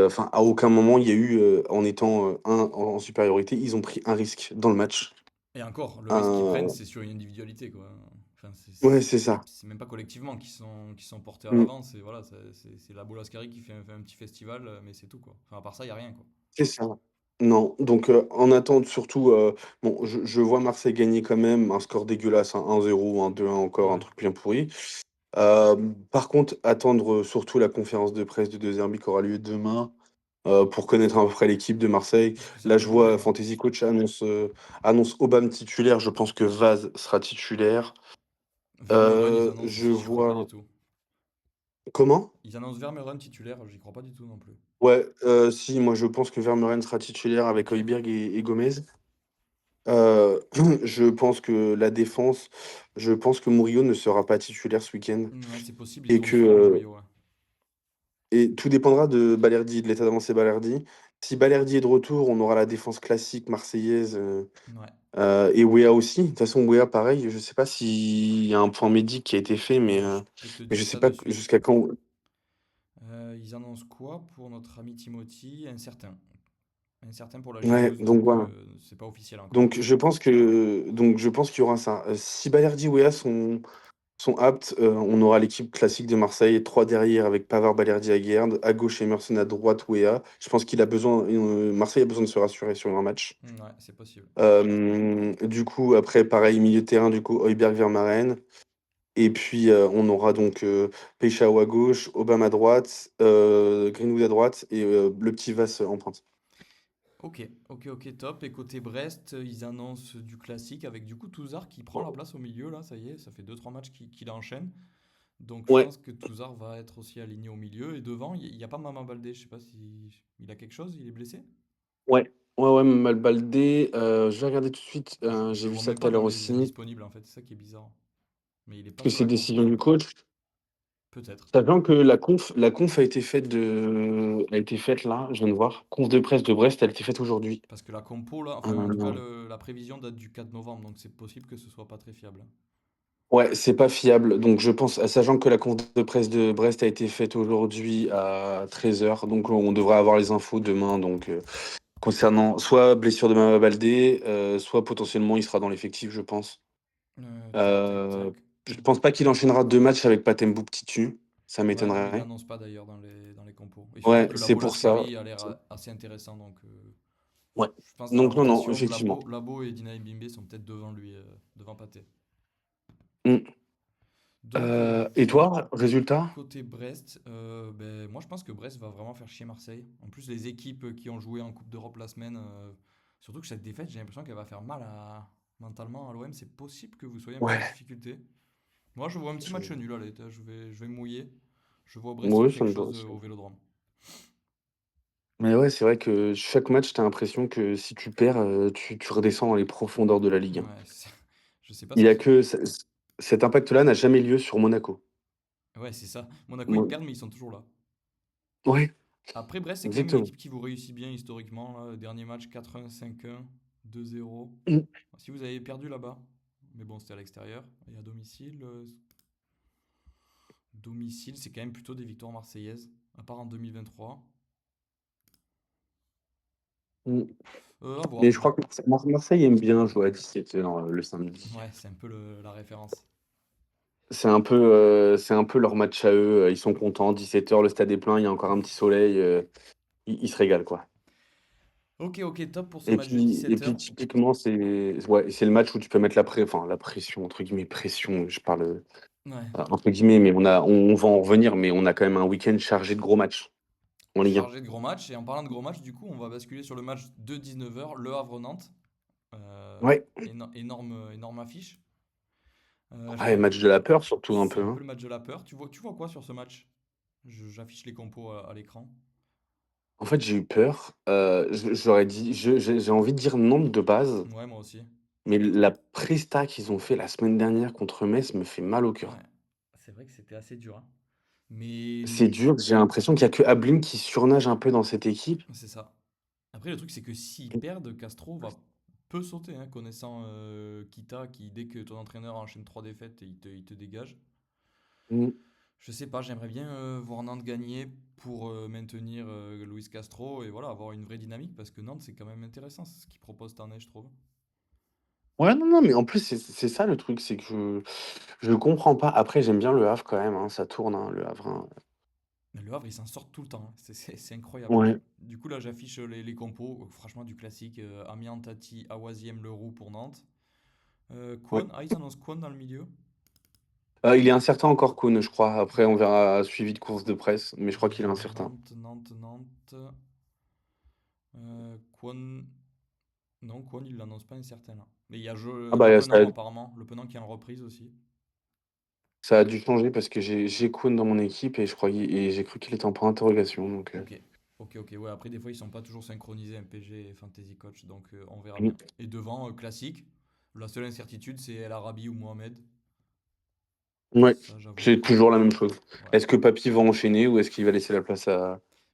Enfin, à aucun moment il y a eu, en étant en supériorité, ils ont pris un risque dans le match. Et encore, le risque qu'ils prennent, Euh, c'est sur une individualité, quoi. Enfin, ouais, c'est ça. c'est même pas collectivement qui sont portés à Mm, l'avant. C'est voilà, c'est la Bolascari qui fait un petit festival, mais c'est tout, quoi. Enfin, à part ça, il y a rien, quoi. c'est ça. Non, donc en attente surtout, bon, je vois Marseille gagner quand même, un score dégueulasse, un 1-0, un 2-1 encore, un Ouais. truc bien pourri. Euh, Par contre, attendre surtout la conférence de presse de De Zerbi qui aura lieu demain, pour connaître à peu près l'équipe de Marseille. Parce que ça Là, peut je bouger, vois ouais. Fantasy Coach annonce Aubame titulaire. Je pense que Vaz sera titulaire. Vermeuren, ils annoncent Je aussi, j'y crois pas du vois. tout. Comment? Ils annoncent Vermeuren titulaire, j'y crois pas du tout non plus. Ouais, si, moi je pense que Vermeuren sera titulaire avec Ok. Højbjerg et Gomez. Je pense que la défense, je pense que Murillo ne sera pas titulaire ce week-end. Ouais, c'est possible, ils Et tournent que souvent Murillo, ouais. et tout dépendra de Balerdi, de l'état d'avancée Balerdi. Si Balerdi est de retour, on aura la défense classique marseillaise. Ouais. Et Wea aussi. De toute façon, Wea, pareil, je sais pas s'il y a un point médic qui a été fait, Je peux te mais je dire sais ça pas de suite. jusqu'à quand. Ils annoncent quoi pour notre ami Timothy? Incertain. Incertain pour la Ouais, J12, donc donc voilà. c'est pas officiel encore. Donc je pense qu'il y aura ça. Si Balerdi et Wea sont aptes, on aura l'équipe classique de Marseille, trois derrière avec Pavard, Balerdi, Aguerd, à gauche Emerson, à droite Wea. Je pense qu'il a besoin, Marseille a besoin de se rassurer sur un match. Ouais, c'est possible. Du coup, après, pareil, milieu de terrain, du coup, Højbjerg, Vermaelen. Et puis, on aura donc Peixao à gauche, Obama à droite, Greenwood à droite et le petit Vass en pointe. Ok, ok, ok, top. Et côté Brest, ils annoncent du classique avec du coup Touzard qui prend la place au milieu, là, ça y est, ça fait deux trois matchs qu'il enchaîne. Donc je Ouais, pense que Touzard va être aussi aligné au milieu. Et devant, il y a pas Mama Baldé, je sais pas si il a quelque chose, il est blessé? ouais, ouais, Malbaldé. Je vais regarder tout de suite. Je J'ai le vu vois ça même tout à pas dans l'heure les aussi. indisponibles en fait, c'est ça qui est bizarre. Mais il est pas Que sur c'est la conf. décision du coach. Peut-être. Sachant que la conf a été faite là, je viens de voir. Conf de presse de Brest, elle a été faite aujourd'hui. Parce que la compo, là, enfin en tout cas Euh, la prévision date du 4 novembre, donc c'est possible que ce soit pas très fiable. ouais, c'est pas fiable. Donc je pense, sachant que la conf de presse de Brest a été faite aujourd'hui à 13h, donc on devrait avoir les infos demain. Donc concernant soit blessure de Mama Baldé, soit potentiellement il sera dans l'effectif, je pense. Tac, tac, tac. Je pense pas qu'il enchaînera deux matchs avec Patem Bouk Titu. Ça Ouais, non, il m'étonnerait. l'annonce pas d'ailleurs dans les compos. Et surtout Ouais, que c'est Labo pour ça. Laskari a l'air assez intéressant. Donc, Ouais. je pense dans la Donc non, non, rotation, effectivement. Labo et Dina Bimbe sont peut-être devant lui, devant Pathé. Mm. Donc, Et toi, résultat? côté Brest, ben, moi je pense que Brest va vraiment faire chier Marseille. En plus, les équipes qui ont joué en Coupe d'Europe la semaine, surtout que cette défaite, j'ai l'impression qu'elle va faire mal mentalement à l'OM. C'est possible que vous soyez un peu en Ouais. difficulté. Moi, je vois un petit match Je- nul, allez, je vais mouiller. Je vois Brest Ouais, faire ça quelque me va chose aussi. au Vélodrome. Mais ouais, c'est vrai que chaque match, t'as l'impression que si tu perds, tu redescends dans les profondeurs de la Ligue 1. Ouais, je sais pas Il ce y a qui. que cet impact-là n'a jamais lieu sur Monaco. Ouais, c'est ça. Monaco, ils Mo- perdent, mais ils sont toujours là. Ouais, Après, Brest, c'est quand même une exactement. équipe qui vous réussit bien historiquement. Là. Le dernier match, 4-1, 5-1, 2-0. Mm. Si vous avez perdu là-bas, mais bon, c'était à l'extérieur. Et à domicile, domicile, c'est quand même plutôt des victoires marseillaises, à part en 2023. Mm. À voir. Mais je crois que Marseille aime bien jouer à 17h le samedi. Ouais, c'est un peu la référence. C'est un peu leur match à eux. Ils sont contents. 17h, le stade est plein. Il y a encore un petit soleil. Ils se régalent, quoi. Ok, ok, top pour ce Et match de puis, et 17h. puis typiquement, c'est le match où tu peux mettre la pression, entre guillemets, pression. Je parle Ouais. entre guillemets, mais on va en revenir, mais on a quand même un week-end chargé de gros matchs en Ligue 1. Chargé de gros matchs. Et en parlant de gros matchs, du coup, on va basculer sur le match de 19h, Le Havre-Nantes. Ouais, Énorme, énorme affiche. ouais, match de la peur surtout un C'est peu, un peu hein. le match de la peur. Tu vois quoi sur ce match? J'affiche les compos à l'écran. En fait, j'ai eu peur. J'aurais dit, j'ai envie de dire Nantes de base, Ouais, moi aussi. mais la presta qu'ils ont fait la semaine dernière contre Metz me fait mal au Ouais. cœur. C'est vrai que c'était assez dur, hein. Mais C'est dur, j'ai l'impression qu'il y a que Ablin qui surnage un peu dans cette équipe. c'est ça. Après, le truc, c'est que s'ils perdent, Castro peut sauter, hein, connaissant Kita, qui, dès que ton entraîneur enchaîne 3 défaites, il te dégage. Mm. Je sais pas, j'aimerais bien voir Nantes gagner pour maintenir Luis Castro et voilà, avoir une vraie dynamique parce que Nantes, c'est quand même intéressant ce qu'ils proposent cette année, je trouve. Ouais, non, non, mais en plus, c'est ça le truc, c'est que je comprends pas. Après, j'aime bien le Havre quand même, hein, ça tourne, hein, le Havre, hein. Mais le Havre, ils s'en sortent tout le temps, hein. C'est incroyable. Ouais, Du coup, là, j'affiche les compos. Franchement, du classique. Amiens, Tati, Awaziem, Leroux pour Nantes. ouais. Kwon, ils annoncent Kwon dans le milieu. Il est incertain encore, Koun, je crois. Après, on verra suivi de course de presse, mais je crois qu'il est incertain. Nantes. Kwon. Non, Kwon, il l'annonce pas incertain là. Mais il y a Ah Le bah, Penant apparemment. Le Penant qui est en reprise aussi. ça a dû changer parce que j'ai Koun dans mon équipe et j'ai cru qu'il était en point d'interrogation. Donc, Ok. Ok, ok. Ouais, après, des fois, ils sont pas toujours synchronisés, MPG et Fantasy Coach. Donc, on verra mm. bien. Et devant, classique. La seule incertitude, c'est El Arabi ou Mohamed. Ouais, Ça, j'avoue c'est que. toujours la même chose. Ouais. Est-ce que Papy va enchaîner ou est-ce qu'il va laisser la place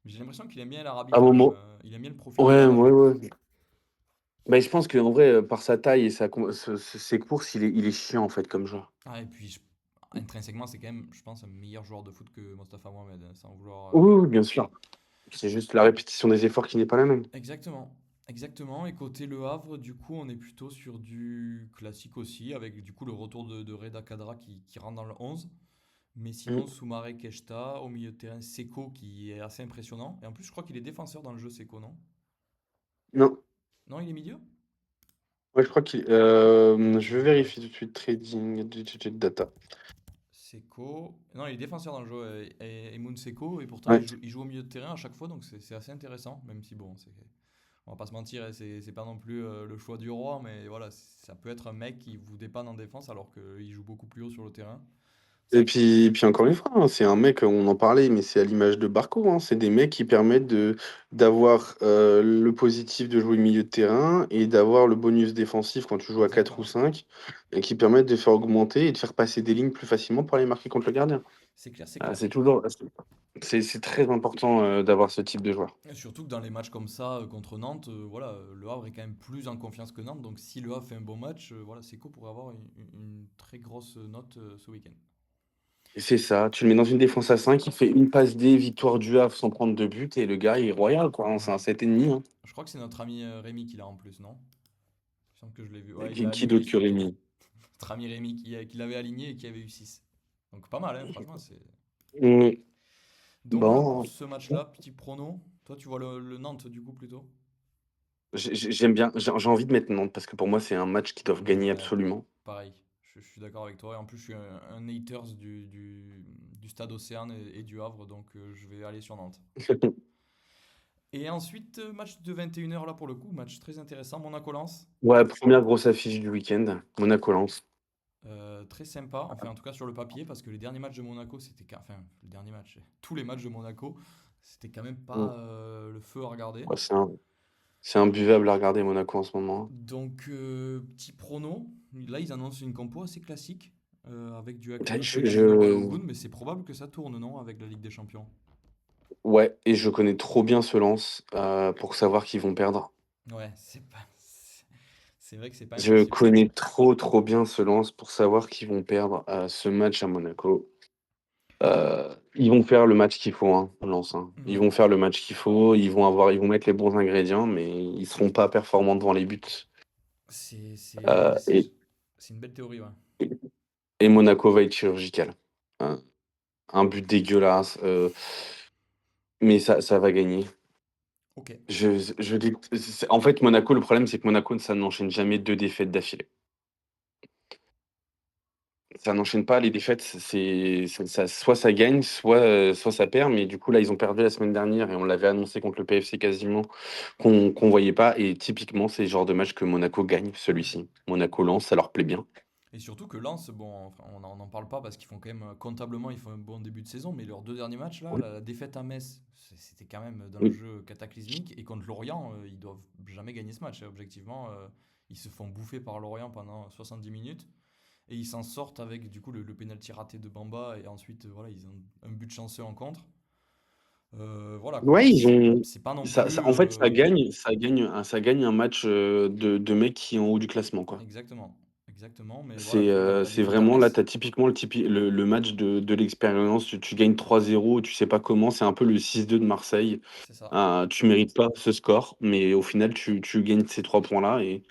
J'ai l'impression qu'il aime bien El Arabi à quand même. Momo? Il aime bien le profil d'El Ouais, ouais, Arabi. ouais. Bah, je pense qu'en vrai, par sa taille et ses courses, il est chiant en fait comme joueur. Ah, et puis, intrinsèquement, c'est quand même, je pense, un meilleur joueur de foot que Mostafa Mohamed, hein, sans vouloir. Oui, oui, bien sûr. C'est juste la répétition des efforts qui n'est pas la même. Exactement. Exactement. Et côté Le Havre, du coup, on est plutôt sur du classique aussi, avec du coup le retour de Reda Kadra qui rentre dans le 11. Mais Mm. sinon, Soumaré Keshta, au milieu de terrain, Seko qui est assez impressionnant. Et en plus, je crois qu'il est défenseur dans le jeu, Seko, non? Non, Non, il est milieu? ouais, je crois qu'il. Je vais Ouais. vérifier tout de suite trading, data. Seko. Non, il est défenseur dans le jeu, Moon Seko, et pourtant Ouais. il joue au milieu de terrain à chaque fois, donc c'est assez intéressant, même si bon, on va pas se mentir, hein, c'est pas non plus le choix du roi, mais voilà, ça peut être un mec qui vous dépanne en défense alors qu'il joue beaucoup plus haut sur le terrain. Et Ça, puis encore une fois, hein, c'est un mec, on en parlait, mais c'est à l'image de Barco, hein, c'est des mecs qui permettent d'avoir le positif de jouer milieu de terrain et d'avoir le bonus défensif quand tu joues à 4 ou exactement. 5 et qui permettent de faire augmenter et de faire passer des lignes plus facilement pour aller marquer contre le gardien. C'est clair, c'est Ah, clair. c'est toujours, c'est très important d'avoir ce type de joueur. Et surtout que dans les matchs comme ça contre Nantes, voilà, le Havre est quand même plus en confiance que Nantes, donc si le Havre fait un bon match, voilà, Seko pourrait avoir une très grosse note ce week-end. Et c'est ça, tu le mets dans une défense à 5, il fait une passe D, victoire du Havre sans prendre de but et le gars il est royal quoi, hein, c'est Ouais. un 7,5, hein. Je crois que c'est notre ami Rémi qui l'a en plus, non? Il me semble que je l'ai vu. Ouais, il l'a Qui aligné. d'autre que Rémi? Notre ami Rémi qui l'avait aligné et qui avait eu 6. Donc pas mal, hein, franchement, c'est. Mm, Donc voilà Bon, pour ce match-là, petit prono. Toi, tu vois le Nantes du coup plutôt? j'aime bien. J'ai envie de mettre Nantes parce que pour moi, c'est un match qu'ils doivent gagner Ouais, absolument. pareil. Je suis d'accord avec toi. Et en plus, je suis un haters du Stade Océane et du Havre, donc je vais aller sur Nantes. Et ensuite, match de 21 h là pour le coup, match très intéressant, Monaco-Lens. Ouais, première grosse affiche du week-end, Monaco-Lens. Très sympa, enfin en tout cas sur le papier, parce que les derniers matchs de Monaco, enfin le dernier match, tous les matchs de Monaco, c'était quand même Mm. pas le feu à regarder. Ouais, c'est imbuvable à regarder Monaco en ce moment. Donc petit prono, là ils annoncent une compo assez classique, avec du Putain, Akanji, Ludo Balogun, mais c'est probable que ça tourne, non, avec la Ligue des Champions. Ouais, et je connais trop bien ce Lens pour savoir qu'ils vont perdre. Ouais, c'est vrai que c'est pas Je impossible. connais trop bien ce Lens pour savoir qu'ils vont perdre ce match à Monaco. Ils vont faire le match qu'il faut, hein, Lens, hein. Ils Ouais, vont faire le match qu'il faut, ils vont mettre les bons ingrédients, mais ils seront pas performants devant les buts. c'est Euh, c'est- et, c'est- c'est une belle théorie, ouais. et Monaco va être chirurgical. Un, un but dégueulasse, mais ça va gagner. Ok. En fait, Monaco, le problème, c'est que Monaco, ça n'enchaîne jamais 2 défaites d'affilée. Ça n'enchaîne pas les défaites, soit ça gagne, soit ça perd. Mais du coup, là, ils ont perdu la semaine dernière et on l'avait annoncé contre le PFC quasiment qu'on voyait pas. Et typiquement, c'est le genre de match que Monaco gagne, celui-ci. Monaco lance, ça leur plaît bien. Et surtout que Lens, bon, enfin, on n'en parle pas parce qu'ils font quand même, comptablement, ils font un bon début de saison, mais leurs deux derniers matchs, là, Oui. la défaite à Metz, c'était quand même dans le Oui. jeu cataclysmique. Et contre Lorient, ils doivent jamais gagner ce match, hein, objectivement. Ils se font bouffer par Lorient pendant 70 minutes. Et ils s'en sortent avec du coup le pénalty raté de Bamba. Et ensuite, voilà, ils ont un but chanceux en contre. Voilà quoi. Ouais, ils ont. C'est pas non Ça, plus. en fait, ça gagne un match de mecs qui sont en haut du classement, quoi. Exactement. Exactement. Mais voilà, la C'est défaite à vraiment là, Metz. tu as typiquement le match de l'expérience. Tu gagnes 3-0, tu sais pas comment. C'est un peu le 6-2 de Marseille. C'est ça. Tu mérites pas ce score, mais au final, tu gagnes ces 3 points-là et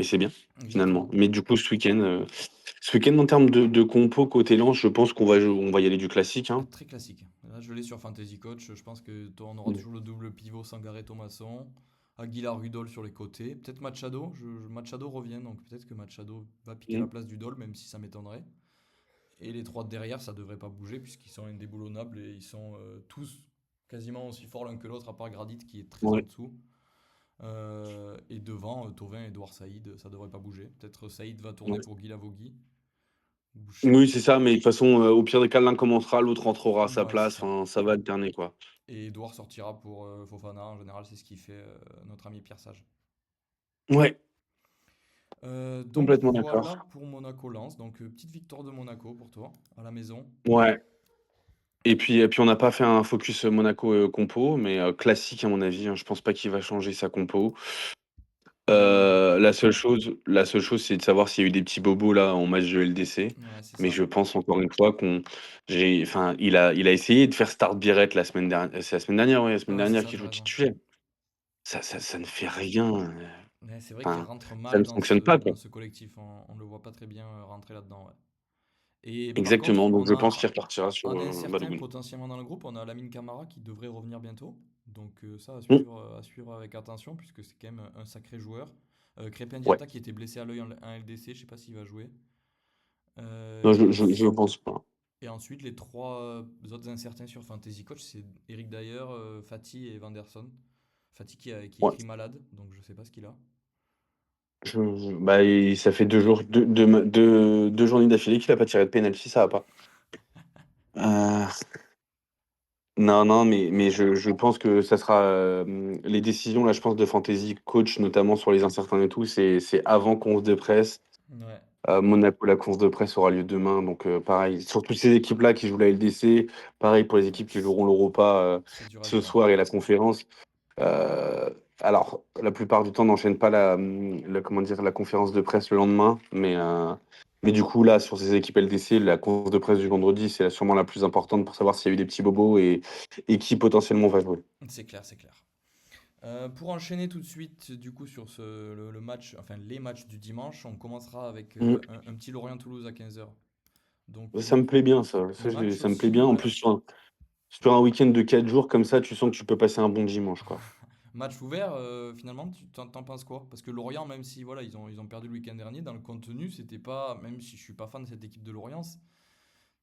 c'est bien, finalement. Exactement. Mais du coup, ce week-end en termes de compo côté Lens, je pense on va y aller du classique, hein. Très classique. Là, je l'ai sur Fantasy Coach. Je pense que toi, on aura Mm. toujours le double pivot Sangaré Thomasson. Aguilar Rudol sur les côtés. Peut-être Machado. Machado revient, donc peut-être que Machado va piquer la Mm. place du Dol, même si ça m'étonnerait. Et les trois de derrière, ça devrait pas bouger puisqu'ils sont indéboulonnables et ils sont tous quasiment aussi forts l'un que l'autre, à part Gradit qui est très en Ouais. dessous. Et devant, Thauvin et Edouard Saïd, ça devrait pas bouger. Peut-être Saïd va tourner Ouais. pour Guy Lavogui. Ou je sais Oui, c'est ça, mais de toute façon, au pire des cas, l'un commencera, l'autre rentrera à sa Ouais, c'est place. ça. Enfin, ça va alterner, quoi. Et Edouard sortira pour Fofana. En général, c'est ce qui fait notre ami Pierre Sage. Ouais, Donc complètement voilà d'accord. pour Monaco-Lens. Donc petite victoire de Monaco pour toi, à la maison. Ouais. Et puis on n'a pas fait un focus Monaco compo, mais classique à mon avis, hein. Je pense pas qu'il va changer sa compo. Non, La seule chose, c'est de savoir s'il y a eu des petits bobos là en match de LDC. ouais, c'est Mais ça. je pense encore une fois enfin, il a essayé de faire start Biret la semaine dernière. C'est la semaine dernière, ouais, la semaine Ouais, c'est dernière ça, qu'il t'as joue raison. titulaire. Ça ne fait rien. Ouais, c'est vrai qu'il Enfin, rentre ça mal ne fonctionne pas, quoi. dans ce collectif. On le voit pas très bien rentrer là-dedans. Ouais. Et par contre, Exactement. Donc on je pense qu'il a repartira sur un incertain Balogun. potentiellement dans le groupe. On a Lamine Camara qui devrait revenir bientôt. Donc ça Hmm. à suivre avec attention puisque c'est quand même un sacré joueur. Crépin Ouais. Diatta qui était blessé à l'œil en LDC, je sais pas s'il va jouer. Non, Et, je pense pas. et ensuite, les trois autres incertains sur Fantasy Coach, c'est Eric Dyer, Fati et Vanderson. Fati qui est Ouais. écrit malade, donc je sais pas ce qu'il a. Bah, ça fait 2 jours, deux journées d'affilée qu'il a pas tiré de penalty, ça va pas. Euh, non, non, mais je pense que ça sera les décisions là, je pense de Fantasy Coach, notamment sur les incertains et tout, c'est avant conf de presse. Ouais, Monaco, la conf de presse aura lieu demain, donc pareil. Sur toutes ces équipes-là qui jouent la LDC, pareil pour les équipes qui joueront l'Europa c'est dur à ce dire. soir et la conférence. Euh, alors, la plupart du temps, on n'enchaîne pas comment dire, la conférence de presse le lendemain, mais du coup, là, sur ces équipes LDC, la conférence de presse du vendredi, c'est sûrement la plus importante pour savoir s'il y a eu des petits bobos et qui potentiellement va jouer. C'est clair, c'est clair. Pour enchaîner tout de suite, du coup, sur le match, enfin les matchs du dimanche, on commencera avec Mm. un petit Lorient-Toulouse à 15 h. Donc, Ça me plaît bien ça. match Ça me plaît aussi, bien. En ouais. plus, sur un week-end de 4 jours comme ça, tu sens que tu peux passer un bon dimanche, quoi. Match ouvert, finalement, tu t'en penses quoi? Parce que Lorient, même si voilà, ils ont perdu le week-end dernier, dans le contenu, c'était pas, même si je suis pas fan de cette équipe de Lorient,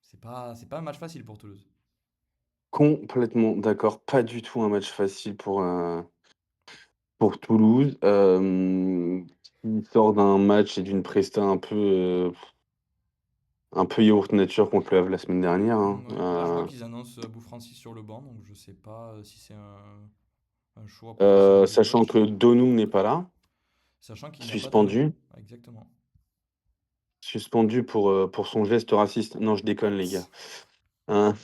c'est pas un match facile pour Toulouse. Complètement d'accord. Pas du tout un match facile pour Toulouse, qui sort d'un match et d'une presta un peu yaourt nature contre le Havre la semaine dernière, hein. Ouais, là, je vois qu'ils annoncent Abou Francis sur le banc, donc je sais pas si c'est un choix potentiellement de Sachant coach, que Donum n'est pas là, sachant qu'il n'y a pas de nom. suspendu, Exactement. pour son geste raciste. Non, je déconne, les gars. Hein,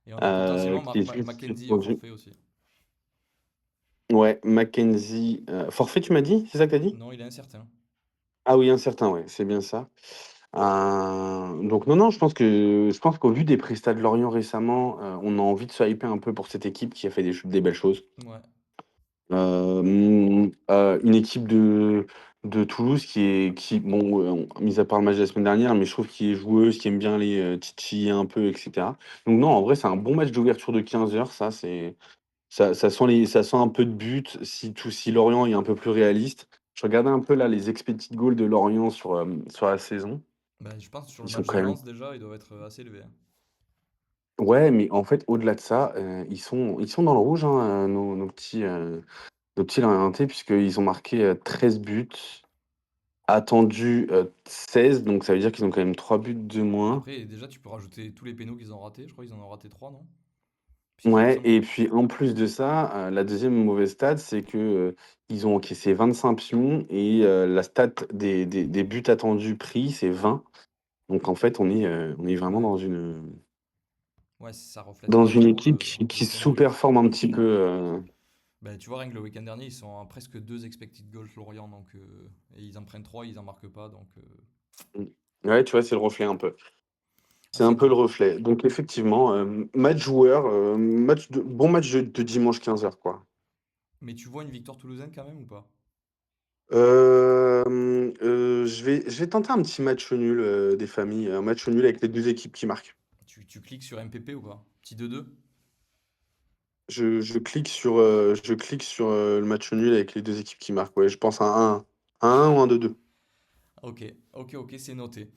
Et on a potentiellement qui est juste Mackenzie au suspendu. forfait aussi. Ouais, Mackenzie. Forfait, tu m'as dit? C'est ça que t'as dit? Non, il est incertain. Ah oui, incertain, ouais, c'est bien ça. Donc non, non, je pense qu'au vu des prestats de Lorient récemment, on a envie de se hyper un peu pour cette équipe qui a fait des belles choses. Ouais. Une équipe de Toulouse bon, mis à part le match de la semaine dernière, mais je trouve qui est joueuse, qui aime bien les titiller un peu, etc. Donc non, en vrai, c'est un bon match d'ouverture de 15 heures. Ça sent un peu de but. Si Lorient est un peu plus réaliste. Je regardais un peu là les expected goals de Lorient sur la saison. Ben, je pense que sur le Ils sont match quand de même. Lens, déjà, ils doivent être assez élevés, hein. Ouais, mais en fait, au-delà de ça, ils sont dans le rouge, hein, nos petits Lorientais, puisqu'ils ont marqué 13 buts, attendu 16, donc ça veut dire qu'ils ont quand même 3 buts de moins. Après, déjà, tu peux rajouter tous les pénaux qu'ils ont ratés. Je crois qu'ils en ont raté 3, non? Puisqu'il me Ouais, semble et que. puis en plus de ça, la deuxième mauvaise stat, c'est que ils ont encaissé 25 pions et la stat des buts attendus pris, c'est 20. Donc en fait, on est vraiment Ouais. Ouais, ça reflète dans pas une trop équipe le, qui le contenu. sous-performe un petit peu. Ben, tu vois, rien que le week-end dernier, ils sont à presque 2 expected goals Lorient. Donc, et ils en prennent 3, ils en marquent pas. Donc, Ouais, tu vois, c'est le reflet un peu. C'est un assez peu le clair. reflet. Donc effectivement, match joueur, bon match de dimanche 15 heures, quoi. Mais tu vois une victoire toulousaine quand même ou pas? Je vais tenter un petit match nul des familles, un match nul avec les deux équipes qui marquent. Tu cliques sur MPP ou pas? Petit 2-2? Je clique sur le match nul avec les deux équipes qui marquent. Ouais, je pense à un 1 ou un 2-2. Ok, ok, c'est noté.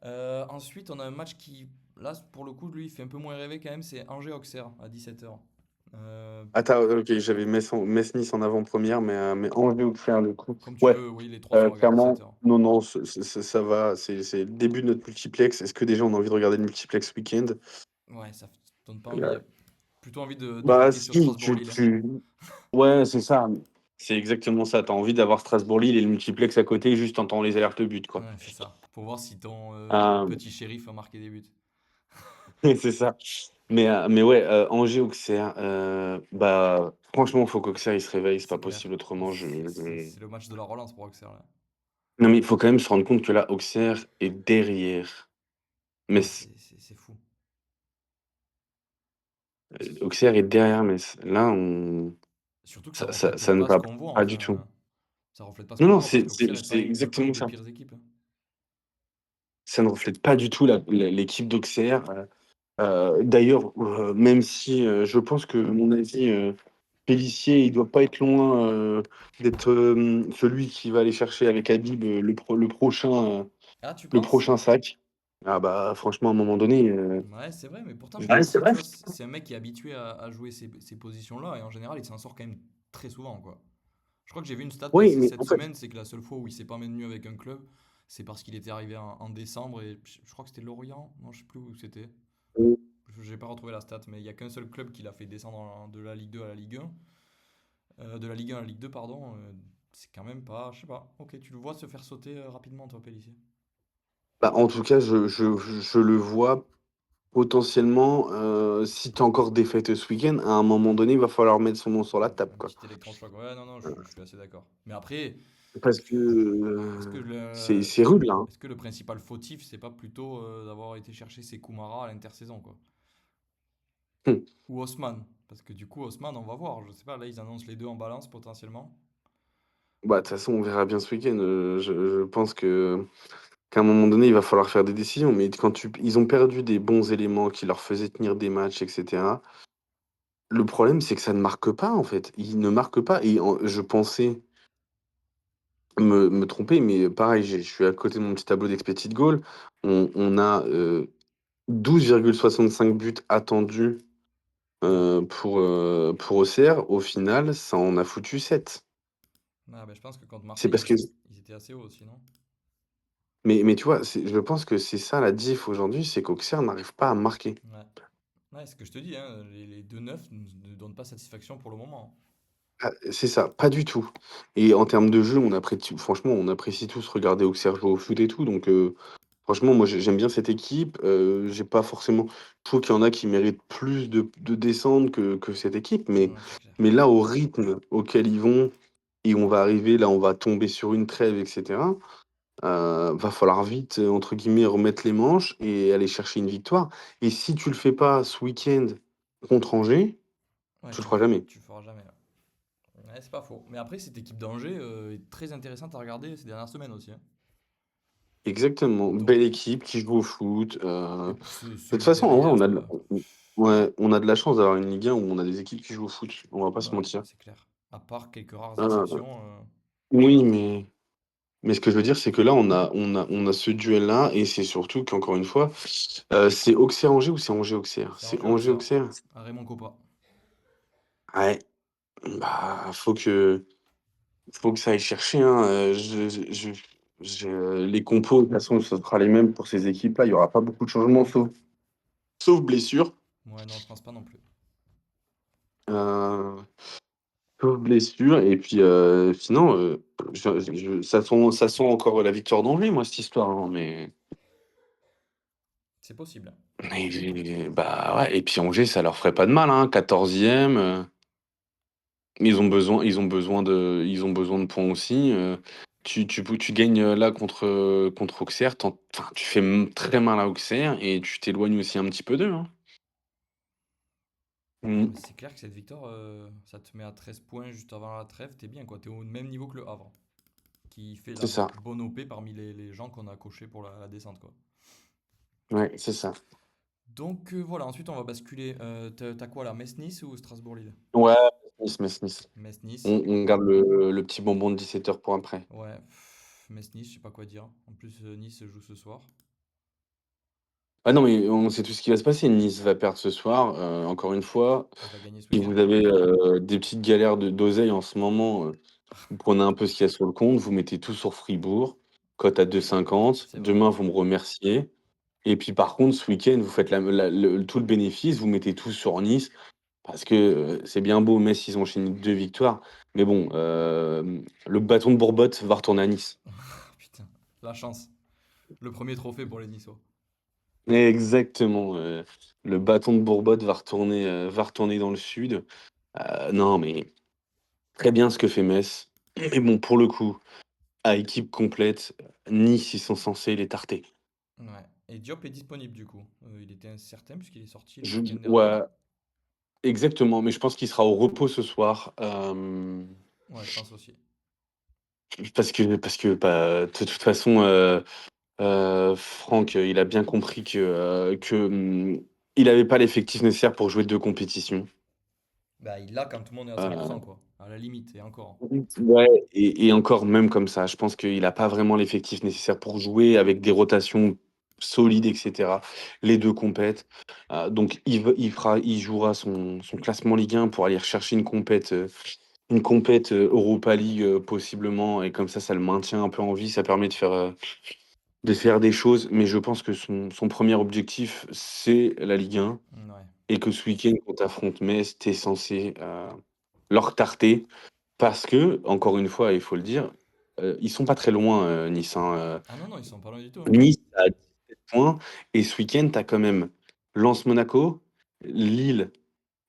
Ensuite, on a un match qui, là, pour le coup, lui, il fait un peu moins rêver quand même. C'est Angers-Auxerre à 17h. Attends, ok, j'avais Metz-Nice en avant-première, mais Angers-Auxerre, du coup. Comme tu Ouais, veux, oui, les trois sont à clairement, 17h. non, non, ça va. C'est le début de notre multiplex. Est-ce que déjà on a envie de regarder le multiplex ce week-end? Ouais, ça donne pas envie. Il y Euh, a plutôt envie de Bah cliquer sur si, Strasbourg-Lille, hein. Ouais, c'est ça. C'est exactement ça. T'as envie d'avoir Strasbourg-Lille et le multiplex à côté, juste en entendant les alertes but, quoi. Ouais, c'est ça. Pour voir si ton Euh, petit shérif a marqué des buts. c'est ça. Mais ouais, Angers-Auxerre, bah franchement, faut qu'Auxerre il se réveille, c'est pas C'est clair. possible autrement. C'est le match de la relance pour Auxerre, là. Non, mais il faut quand même se rendre compte que là, Auxerre est derrière Ouais, Metz. c'est fou. Auxerre est derrière Metz. Là, Surtout que ça ça reflète ne pas ce va qu'on voit, pas du tout. enfin. Ça reflète pas ce Non, qu'on non, voit parce c'est c'est- qu'Auxerre est pas c'est une, ne pas exactement une des ça. pires équipes, hein. Ça ne reflète pas du tout l'équipe d'Auxerre. D'ailleurs, même si je pense que, à mon avis, Pélissier, il doit pas être loin d'être celui qui va aller chercher avec Habib Ah, tu le penses? prochain sac. Ah bah franchement, à un moment donné. Ouais, c'est vrai, mais pourtant Ouais, c'est Pélissier, tu vrai. vois, c'est un mec qui est habitué à jouer ces positions-là et en général, il s'en sort quand même très souvent, quoi. Je crois que j'ai vu une stat Oui, passer mais cette en fait, semaine, c'est que la seule fois où il s'est pas maintenu avec un club, c'est parce qu'il était arrivé en décembre et je crois que c'était Lorient, non, je sais plus où c'était. J'ai pas retrouvé la stat, mais il y a qu'un seul club qui l'a fait descendre de la Ligue 2 à la Ligue 1, de la Ligue 1 à la Ligue 2, pardon. C'est quand même pas, je sais pas. Ok, tu le vois se faire sauter rapidement, toi, Pélissier. bah, en tout cas, je le vois potentiellement, si tu as encore défaite ce week-end, à un moment donné, il va falloir mettre son nom sur la table, Un quoi. petit électrochoc. Ouais, non, non, je suis assez d'accord. Mais après, Parce que est-ce que c'est rude, là, hein. est-ce que le principal fautif, c'est pas plutôt d'avoir été chercher ses Kumara à l'intersaison, quoi? Hum. Ou Haussmann? Parce que du coup, Haussmann, on va voir. Je sais pas, là, ils annoncent les deux en balance potentiellement. Bah, de toute façon, on verra bien ce week-end. Je pense que qu'à un moment donné, il va falloir faire des décisions. Mais ils ont perdu des bons éléments qui leur faisaient tenir des matchs, etc. Le problème, c'est que ça ne marque pas, en fait. Ils ne marquent pas. Je pensais me tromper, mais pareil, je suis à côté de mon petit tableau d'expected goal. On a 12,65 buts attendus pour Auxerre. Au final, ça en a foutu 7. Ah, bah, je pense que contre C'est Marseille, parce que. ils étaient assez hauts aussi, non? Mais tu vois, je pense que c'est ça la diff aujourd'hui, c'est qu'Auxerre n'arrive pas à marquer. Ouais. Ouais, c'est ce que je te dis, hein, les 2-9 ne donnent pas satisfaction pour le moment. Ah, c'est ça, pas du tout. Et en termes de jeu, franchement, on apprécie tous regarder Auxerre jouer au foot et tout. Donc, franchement, moi, j'aime bien cette équipe. J'ai pas forcément. Je trouve qu'il y en a qui méritent plus de descendre que cette équipe. Mais, C'est clair. mais là, au rythme auquel ils vont, et on va arriver, là, on va tomber sur une trêve, etc. Va falloir vite, entre guillemets, remettre les manches et aller chercher une victoire. Et si tu le fais pas ce week-end contre Angers, Ouais, tu le feras jamais. tu feras jamais. Ouais, c'est pas faux. Mais après, cette équipe d'Angers est très intéressante à regarder ces dernières semaines aussi, hein. Exactement. Donc, Belle équipe qui joue au foot. et De puis ceux toute de façon, en vrai, derrière. on a de la chance d'avoir une Ligue 1 où on a des équipes qui jouent au foot. On va pas se Ouais, mentir. c'est clair. À part quelques rares Euh, exceptions. oui, mais ce que je veux dire, c'est que là, on a ce duel-là, et c'est surtout qu'encore une fois, c'est Auxerre-Angers ou c'est Angers-Auxerre? C'est C'est Angers-Auxerre, Angers-Auxerre? à Raymond Kopa. Ouais, bah, faut que ça aille chercher, hein. Les compos, de toute façon, ce sera les mêmes pour ces équipes-là. Il n'y aura pas beaucoup de changements, sauf blessure. Ouais, non, je pense pas non plus. Euh, Sauf blessure. Et puis, sinon, ça sent encore la victoire d'Angers, moi, cette histoire, hein, C'est possible. bah ouais. Et puis Angers, ça leur ferait pas de mal, hein. 14e. Ils ont besoin de points aussi. Tu gagnes là contre Auxerre. Enfin, tu fais très mal à Auxerre et tu t'éloignes aussi un petit peu d'eux, hein. Non, Mm, mais c'est clair que cette victoire, ça te met à 13 points juste avant la trêve. T'es bien, quoi. T'es au même niveau que le Havre, qui fait c'est la ça. bonne OP parmi les gens qu'on a cochés pour la descente, quoi. Ouais, c'est ça. Donc voilà, ensuite on va basculer. T'as quoi là? Metz-Nice ou Strasbourg-Lille? Ouais, Metz-Nice. Metz-Nice. On garde le petit bonbon de 17h pour après. Ouais, Metz-Nice, je sais pas quoi dire. En plus, Nice joue ce soir. Ah non, mais on sait tout ce qui va se passer. Nice va perdre ce soir. Encore une fois, Et va gagner ce si week-end. vous avez des petites galères d'oseille en ce moment, vous prenez un peu ce qu'il y a sur le compte, vous mettez tout sur Fribourg, cote à 2,50. C'est vrai. Demain, vous me remerciez. Et puis par contre, ce week-end, vous faites tout le bénéfice, vous mettez tout sur Nice, parce que c'est bien beau, Metz, ils ont enchaîné 2 victoires. Mais bon, le bâton de Bourbotte va retourner à Nice. Putain, la chance. Le premier trophée pour les Niçois. Exactement. Le bâton de Bourbotte va retourner dans le sud. Non, mais très bien ce que fait Metz. Mais bon, pour le coup, à équipe complète, Nice, ils sont censés les tarter. Ouais. Et Diop est disponible du coup. Il était incertain puisqu'il est sorti le week-end dernier. Ouais, exactement. Mais je pense qu'il sera au repos ce soir. Ouais, je pense aussi. Parce que bah, de toute façon, Franck, il a bien compris que il n'avait pas l'effectif nécessaire pour jouer 2 compétitions. Bah, il l'a quand tout le monde est à 100%, Euh, quoi. À la limite, et encore. ouais, et encore même comme ça, je pense qu'il n'a pas vraiment l'effectif nécessaire pour jouer avec des rotations solides, etc. Les 2 compètes. Donc il jouera son classement Ligue 1 pour aller rechercher une compète Europa League possiblement, et comme ça le maintient un peu en vie, ça permet de faire des choses. Mais je pense que son premier objectif, c'est la Ligue 1, Ouais. et que ce week-end, quand tu affrontes Metz, tu es censé leur tarter. Parce que, encore une fois, il faut le dire, ils sont pas très loin, Nice, hein. Ah non, non, ils sont pas loin du tout, hein. Nice a 17 points, et ce week-end, tu as quand même Lens-Monaco, Lille,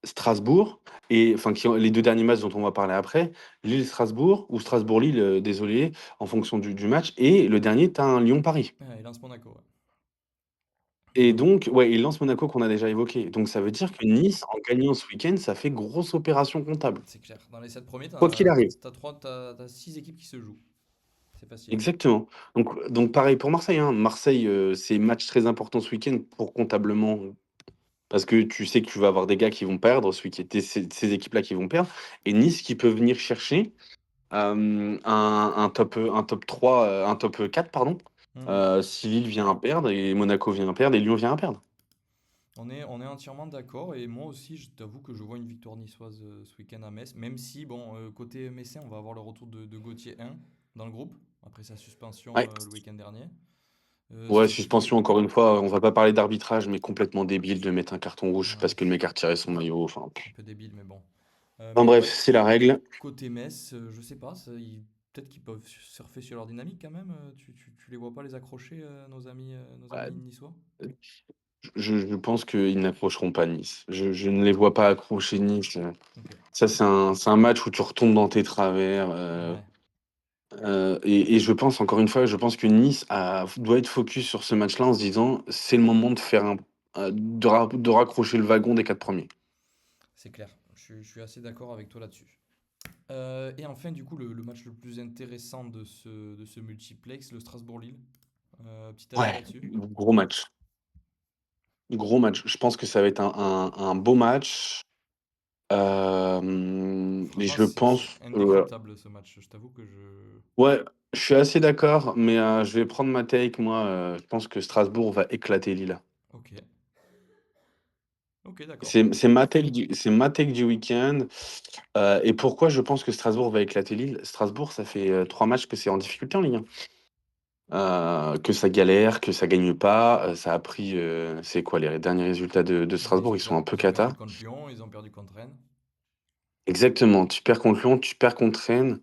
Strasbourg, et enfin les 2 derniers matchs dont on va parler après, Lille-Strasbourg ou Strasbourg-Lille, désolé, en fonction du match, et le dernier, tu as un Lyon-Paris. Ah, il lance Monaco, ouais. Et Donc, donc, ouais, il lance Monaco qu'on a déjà évoqué. Donc ça veut dire que Nice, en gagnant ce week-end, ça fait grosse opération comptable. c'est clair. Dans les 7 premiers, Quoi qu'il arrive. t'as 6 équipes qui se jouent. c'est facile. Exactement. Donc pareil pour Marseille, hein. Marseille, c'est match très important ce week-end pour comptablement, parce que tu sais que tu vas avoir des gars qui vont perdre ce week-end, ces équipes-là qui vont perdre, et Nice qui peut venir chercher un top 3, un top 4, pardon, si Lille vient à perdre, et Monaco vient à perdre, et Lyon vient à perdre. On est entièrement d'accord et moi aussi je t'avoue que je vois une victoire niçoise ce week-end à Metz, même si bon côté messin on va avoir le retour de Gauthier 1 dans le groupe après sa suspension Ouais. le week-end dernier. Ouais, Ce qui suspension, encore une fois, on va pas parler d'arbitrage, mais complètement débile de mettre un carton rouge ouais, parce que le mec a retiré son maillot. Enfin, un peu débile mais bon. enfin Mais bref, ouais, c'est la règle. côté Metz, je sais pas, peut-être qu'ils peuvent surfer sur leur dynamique quand même. Tu les vois pas les accrocher nos Ouais, amis niçois? je pense qu'ils n'approcheront pas Nice. Je ne les vois pas accrocher Nice. Ok. Ça, c'est un match où tu retombes dans tes travers. Ouais. Et je pense, encore une fois, je pense que Nice doit être focus sur ce match-là en se disant c'est le moment de faire de raccrocher le wagon des quatre premiers. C'est clair, je suis assez d'accord avec toi là-dessus. Et enfin, du coup, le match le plus intéressant de ce multiplex, le Strasbourg-Lille. Petit avis Ouais, là-dessus? gros match. Gros match. Je pense que ça va être un beau match. Mais Franchement, je c'est pense. indécryptable ce match. Je t'avoue que je. Ouais, je suis assez d'accord, mais je vais prendre ma take. Moi, je pense que Strasbourg va éclater Lille. Ok. Ok, d'accord. C'est ma take du week-end. Et pourquoi je pense que Strasbourg va éclater Lille? Strasbourg, ça fait 3 matchs que c'est en difficulté en Ligue 1. Que ça galère, que ça gagne pas. Ça a pris. C'est quoi les derniers résultats de Bah, Strasbourg? Ils sont un peu ils ont perdu cata. contre Lyon, ils ont perdu contre Rennes. Exactement. Tu perds contre Lyon, tu perds contre Rennes.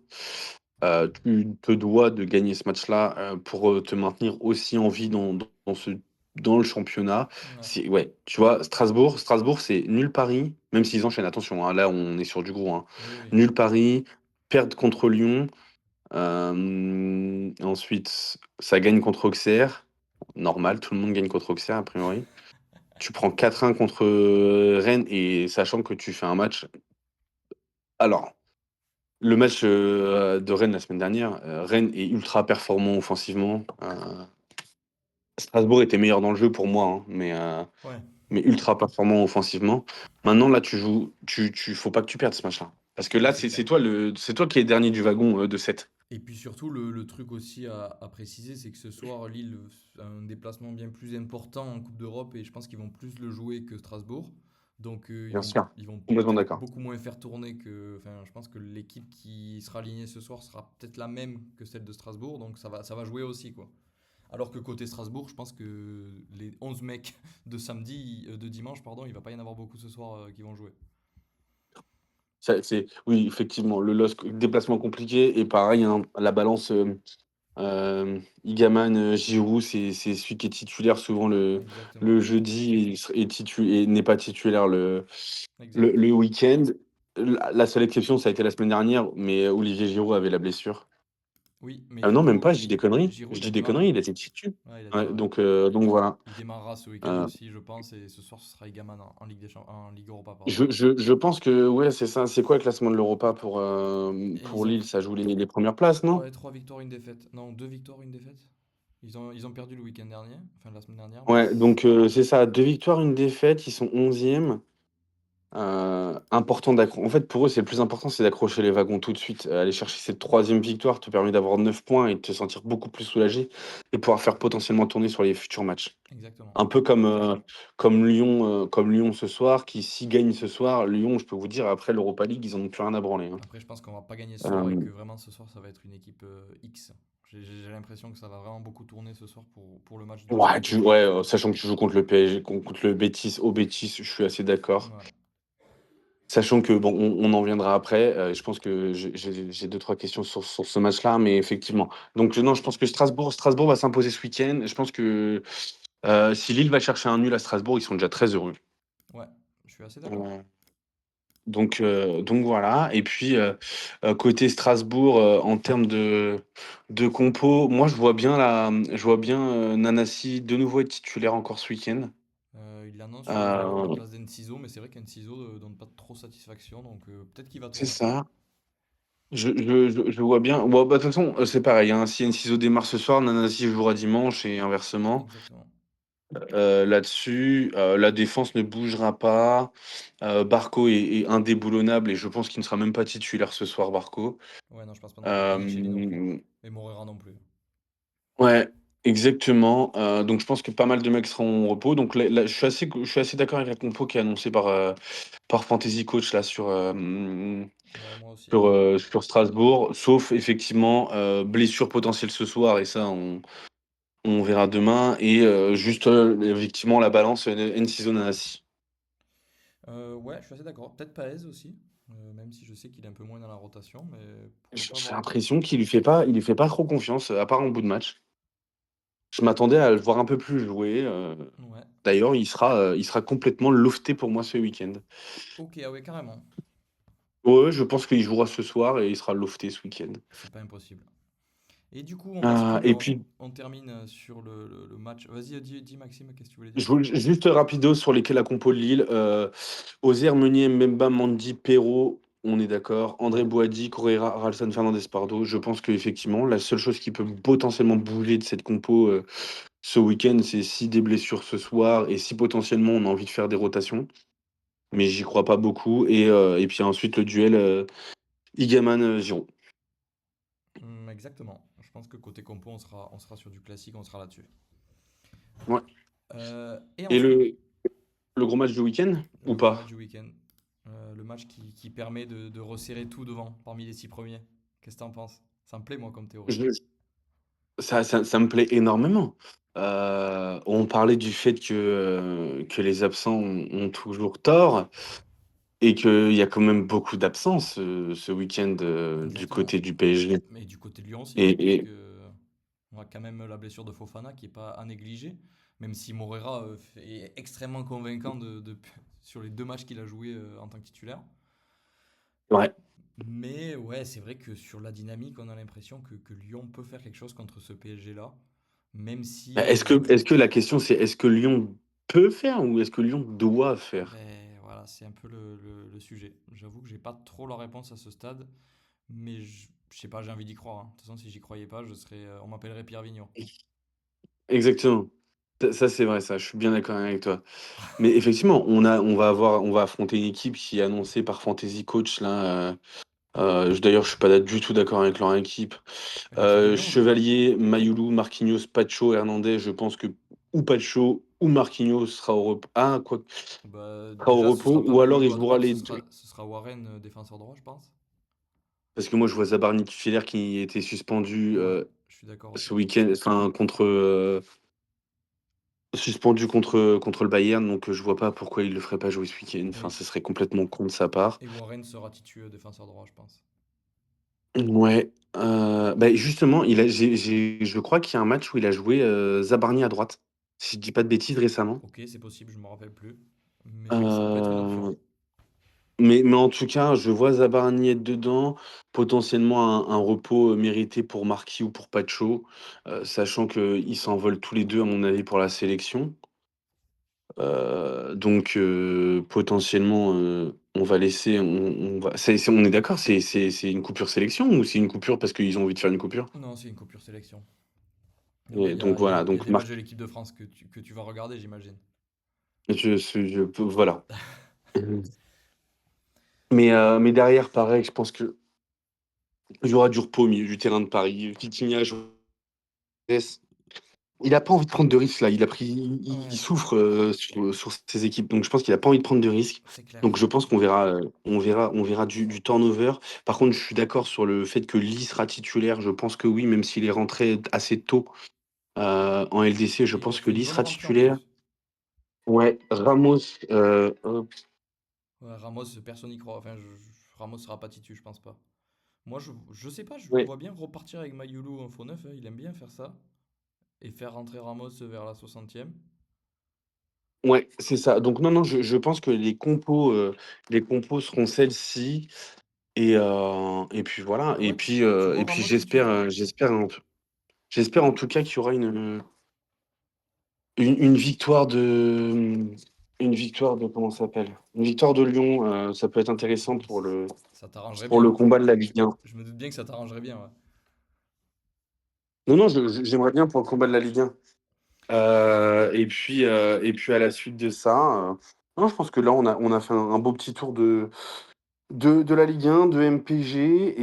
Tu te dois de gagner ce match-là pour te maintenir aussi en vie dans le championnat. Ouais. Ouais, tu vois, Strasbourg, c'est nul pari, même s'ils enchaînent. Attention, hein, là, on est sur du gros. Hein. Oui, oui. Nul pari, perdre contre Lyon. Ensuite, ça gagne contre Auxerre. Normal, tout le monde gagne contre Auxerre, a priori. Tu prends 4-1 contre Rennes et sachant que tu fais un match. Alors, le match de Rennes la semaine dernière, Rennes est ultra performant offensivement. Strasbourg était meilleur dans le jeu pour moi, hein, Ouais. mais ultra performant offensivement. Maintenant, là, tu joues, faut pas que tu perdes ce match-là. Parce que Non, là, c'est clair. c'est toi qui es dernier du wagon de 7. Et puis surtout, le truc aussi à préciser, c'est que ce soir, Lille a un déplacement bien plus important en Coupe d'Europe et je pense qu'ils vont plus le jouer que Strasbourg. Donc Bien sûr. ils vont Complètement peut-être d'accord. beaucoup moins faire tourner que. Enfin, je pense que l'équipe qui sera alignée ce soir sera peut-être la même que celle de Strasbourg, donc ça va jouer aussi, quoi. Alors que côté Strasbourg, je pense que les 11 mecs de dimanche, pardon, il va pas y en avoir beaucoup ce soir qui vont jouer. Oui, effectivement, le LOSC, déplacement compliqué. Et pareil, hein, la balance Igaman, Giroud, c'est celui qui est titulaire souvent le Exactement. jeudi et n'est pas titulaire Exact. le week-end. La seule exception, ça a été la semaine dernière, mais Olivier Giroud avait la blessure. Oui, mais Ah du non, même coup, pas, je dis des conneries. Giroud, Je il a dis des démarré. conneries, il était titulaire. Ouais, il a Ouais, démarré. donc voilà. Il démarrera ce week-end Euh, aussi, je pense, et ce soir, ce sera Egaman en en Ligue Europa, pardon. je pense que ouais, c'est ça. C'est quoi le classement de l'Europa Et pour Lille? Ça joue les premières places, non? ouais, 3 victoires, une défaite. Non, 2 victoires, une défaite. Ils ont perdu le week-end dernier, enfin la semaine dernière, mais Ouais, donc c'est ça. 2 victoires, une défaite. Ils sont 11e. Important En fait, pour eux, c'est le plus important, c'est d'accrocher les wagons tout de suite. Aller chercher cette troisième victoire te permet d'avoir 9 points et de te sentir beaucoup plus soulagé et pouvoir faire potentiellement tourner sur les futurs matchs. exactement. Un peu comme Lyon ce soir, qui s'ils gagnent ce soir, Lyon, je peux vous dire, après l'Europa League, ils en ont plus rien à branler. Hein. Après, je pense qu'on va pas gagner ce soir et Euh, que vraiment ce soir, ça va être une équipe X. J'ai l'impression que ça va vraiment beaucoup tourner ce soir pour le match de ouais, retour. ouais, sachant que tu joues contre le PSG, contre le Betis, au Betis, je suis assez d'accord. Ouais. Sachant que, bon, on en viendra après. Je pense que j'ai deux, trois questions sur ce match-là, mais effectivement. Donc, non, je pense que Strasbourg va s'imposer ce week-end. Je pense que si Lille va chercher un nul à Strasbourg, ils sont déjà très heureux. Ouais, je suis assez d'accord. Euh, donc voilà. Et puis, côté Strasbourg, en termes de compo, moi, je vois bien Nanassi de nouveau être titulaire encore ce week-end. Il l'annonce sur la Euh, place d'Enciso, mais c'est vrai qu'Enciso donne pas trop satisfaction, donc peut-être qu'il va c'est tourner. ça. Je vois bien. Bon, bah, de toute façon, c'est pareil, hein. Si Enciso démarre ce soir, Nanasi jouera dimanche et inversement. Exactement. Là-dessus, la défense ne bougera pas. Barco est indéboulonnable et je pense qu'il ne sera même pas titulaire ce soir, Barco. Ouais, non, je pense pas non plus. Bonicelli non plus. Euh, Et Morera non plus. ouais, exactement. Donc je pense que pas mal de mecs seront au repos. Donc là, je suis assez d'accord avec la compo qui est annoncée par Fantasy Coach là Ouais, moi aussi. sur Strasbourg. Sauf effectivement blessure potentielle ce soir et ça on verra demain. Et juste effectivement la balance N-Season Anassi. Ouais, je suis assez d'accord. Peut-être Paez aussi. Même si je sais qu'il est un peu moins dans la rotation, mais pourquoi pas J'ai voir Paez. l'impression qu'il lui fait pas trop confiance, à part en bout de match. Je m'attendais à le voir un peu plus jouer. Ouais. D'ailleurs, il sera complètement lofté pour moi ce week-end. Ok, ah ouais, carrément. Ouais, je pense qu'il jouera ce soir et il sera lofté ce week-end. C'est pas impossible. Et du coup, on passe Et puis, on termine sur le match. Vas-y, dis Maxime, qu'est-ce que tu voulais dire? je voulais juste rapido sur la compo de Lille. Ozer, Meunier, Mbemba, Mandy, Perrault, on est d'accord. André Ouais. Boadi, Correa, Ralston Fernandez, Pardo. Je pense qu'effectivement, la seule chose qui peut potentiellement bouger de cette compo ce week-end, c'est si des blessures ce soir et si potentiellement on a envie de faire des rotations. Mais j'y crois pas beaucoup. Et puis ensuite, le duel Igaman-Giroud. Exactement. Je pense que côté compo, on sera sur du classique, on sera là-dessus. Ouais. Et Et ensuite, le gros match du week-end ou le gros match pas? du week-end. Le match qui permet de resserrer tout devant, parmi les 6 premiers. Qu'est-ce que t'en penses? Ça me plaît, moi, comme théorie. Ça me plaît énormément. On parlait du fait que les absents ont toujours tort et qu'il y a quand même beaucoup d'absences ce week-end du Exactement. côté du PSG. Mais du côté de Lyon aussi, hein, Et, puisque et on a quand même la blessure de Fofana qui n'est pas à négliger, même si Morera est extrêmement convaincant sur les 2 matchs qu'il a joué en tant que titulaire. ouais. Mais ouais, c'est vrai que sur la dynamique, on a l'impression que Lyon peut faire quelque chose contre ce PSG-là, même si Est-ce que la question c'est est-ce que Lyon peut faire ou est-ce que Lyon doit faire? ben, voilà, c'est un peu le sujet. J'avoue que j'ai pas trop la réponse à ce stade, mais je sais pas, j'ai envie d'y croire, hein. De toute façon, si j'y croyais pas, on m'appellerait Pierre Vignon. Exactement. Ça, c'est vrai, ça, je suis bien d'accord avec toi. Mais effectivement, on va affronter une équipe qui est annoncée par Fantasy Coach là. D'ailleurs, je suis pas du tout d'accord avec leur équipe. L'équipe de Lyon, je crois. Chevalier, Mayoulou, Marquinhos, Pacho, Hernandez, je pense que ou Pacho ou Marquinhos sera au repos. Ah, quoi, Bah, sera au déjà, ce repos, sera pas ou alors il Mayoulou à jouera droite, les deux. ce sera Warren, défenseur droit, je pense. Parce que moi, je vois Zabarnik Filer qui était suspendu Ouais, je suis d'accord ce aussi. week-end, enfin, suspendu contre le Bayern, donc je vois pas pourquoi il le ferait pas jouer ce week-end. Enfin, Et, ce serait complètement con de sa part. et Warren sera titulaire défenseur droit, je pense. Ouais. Bah, justement, je crois qu'il y a un match où il a joué Zabarni à droite, si je dis pas de bêtises récemment. Ok, c'est possible, je me rappelle plus. Mais oui, ça peut être une option. Euh, mais en tout cas, je vois Zabarni être dedans, potentiellement un repos mérité pour Marquis ou pour Pacho, sachant qu'ils s'envolent tous les deux, à mon avis, pour la sélection. Donc potentiellement, on va laisser, on est d'accord, c'est une coupure sélection ou c'est une coupure parce qu'ils ont envie de faire une coupure? Non, c'est une coupure sélection. Ah bah, Et donc voilà, il y a donc des matchs de l'équipe de France que tu vas regarder, j'imagine. voilà. Mais derrière, pareil, je pense qu'il y aura du repos au milieu du terrain de Paris. Vitinha, il a pas envie de prendre de risques là. Il Ouais, souffre sur ses équipes, donc je pense qu'il a pas envie de prendre de risques. c'est clair. Donc je pense qu'on verra du turnover. Par contre, je suis d'accord sur le fait que Lee sera titulaire. Je pense que oui, même s'il est rentré assez tôt en LDC, je Et il a pense que fait une Lee bonne sera rentrée en titulaire. plus. Ouais, Ramos, hop, Ouais, Ramos, personne n'y croit. Enfin, Ramos sera pas titu, je pense pas. Moi, je sais pas, je le ouais, vois bien repartir avec Mayoulou en faux neuf, hein. Il aime bien faire ça. Et faire rentrer Ramos vers la 60e. ouais, c'est ça. Donc non, non, je pense que les compos seront celles-ci. Et puis voilà. Ah Et ouais, puis, tu euh, vois et puis Ramos j'espère, titulaire? j'espère en tout cas qu'il y aura une victoire Une victoire de comment ça s'appelle? Une victoire de Lyon, ça peut être intéressant Ça t'arrangerait pour bien. le combat de la Ligue 1. Je me doute bien que ça t'arrangerait bien, ouais. Non, non, j'aimerais bien pour le combat de la Ligue 1. Et puis à la suite de ça, non, je pense que là, on a fait un beau petit tour de la Ligue 1, de MPG,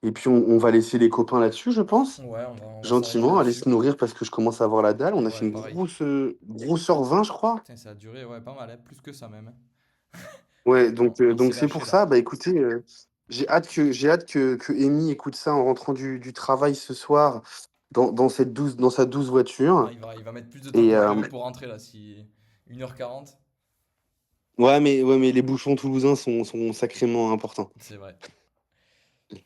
et puis on va laisser les copains là-dessus, je pense. Ouais, on va s'arrêter Gentiment, aller là-dessus. se nourrir parce que je commence à avoir la dalle. On a Ouais, fait une pareil. grosse heure 20, je crois. Putain, ça a duré, ouais, pas mal, hein, plus que ça même, hein. Ouais, On s'est donc c'est lâché pour là. ça. Bah écoutez, j'ai hâte que Amy écoute ça en rentrant du travail ce soir dans sa douce Ah, voiture. il va mettre plus de temps Et que prévu pour rentrer là, si 1h40, ouais, mais les bouchons toulousains sont sacrément importants. c'est vrai.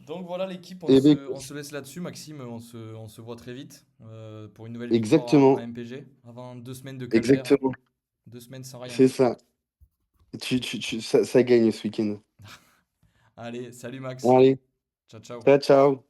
Donc voilà l'équipe, on Et ben, se, on se laisse là-dessus, Maxime, on se voit très vite pour une nouvelle victoire à exactement, MPG, avant 2 semaines de calvaire, exactement, 2 semaines sans rien. c'est ça. Ça gagne ce week-end. Allez, salut Max, Allez, ciao ciao. ciao, ciao.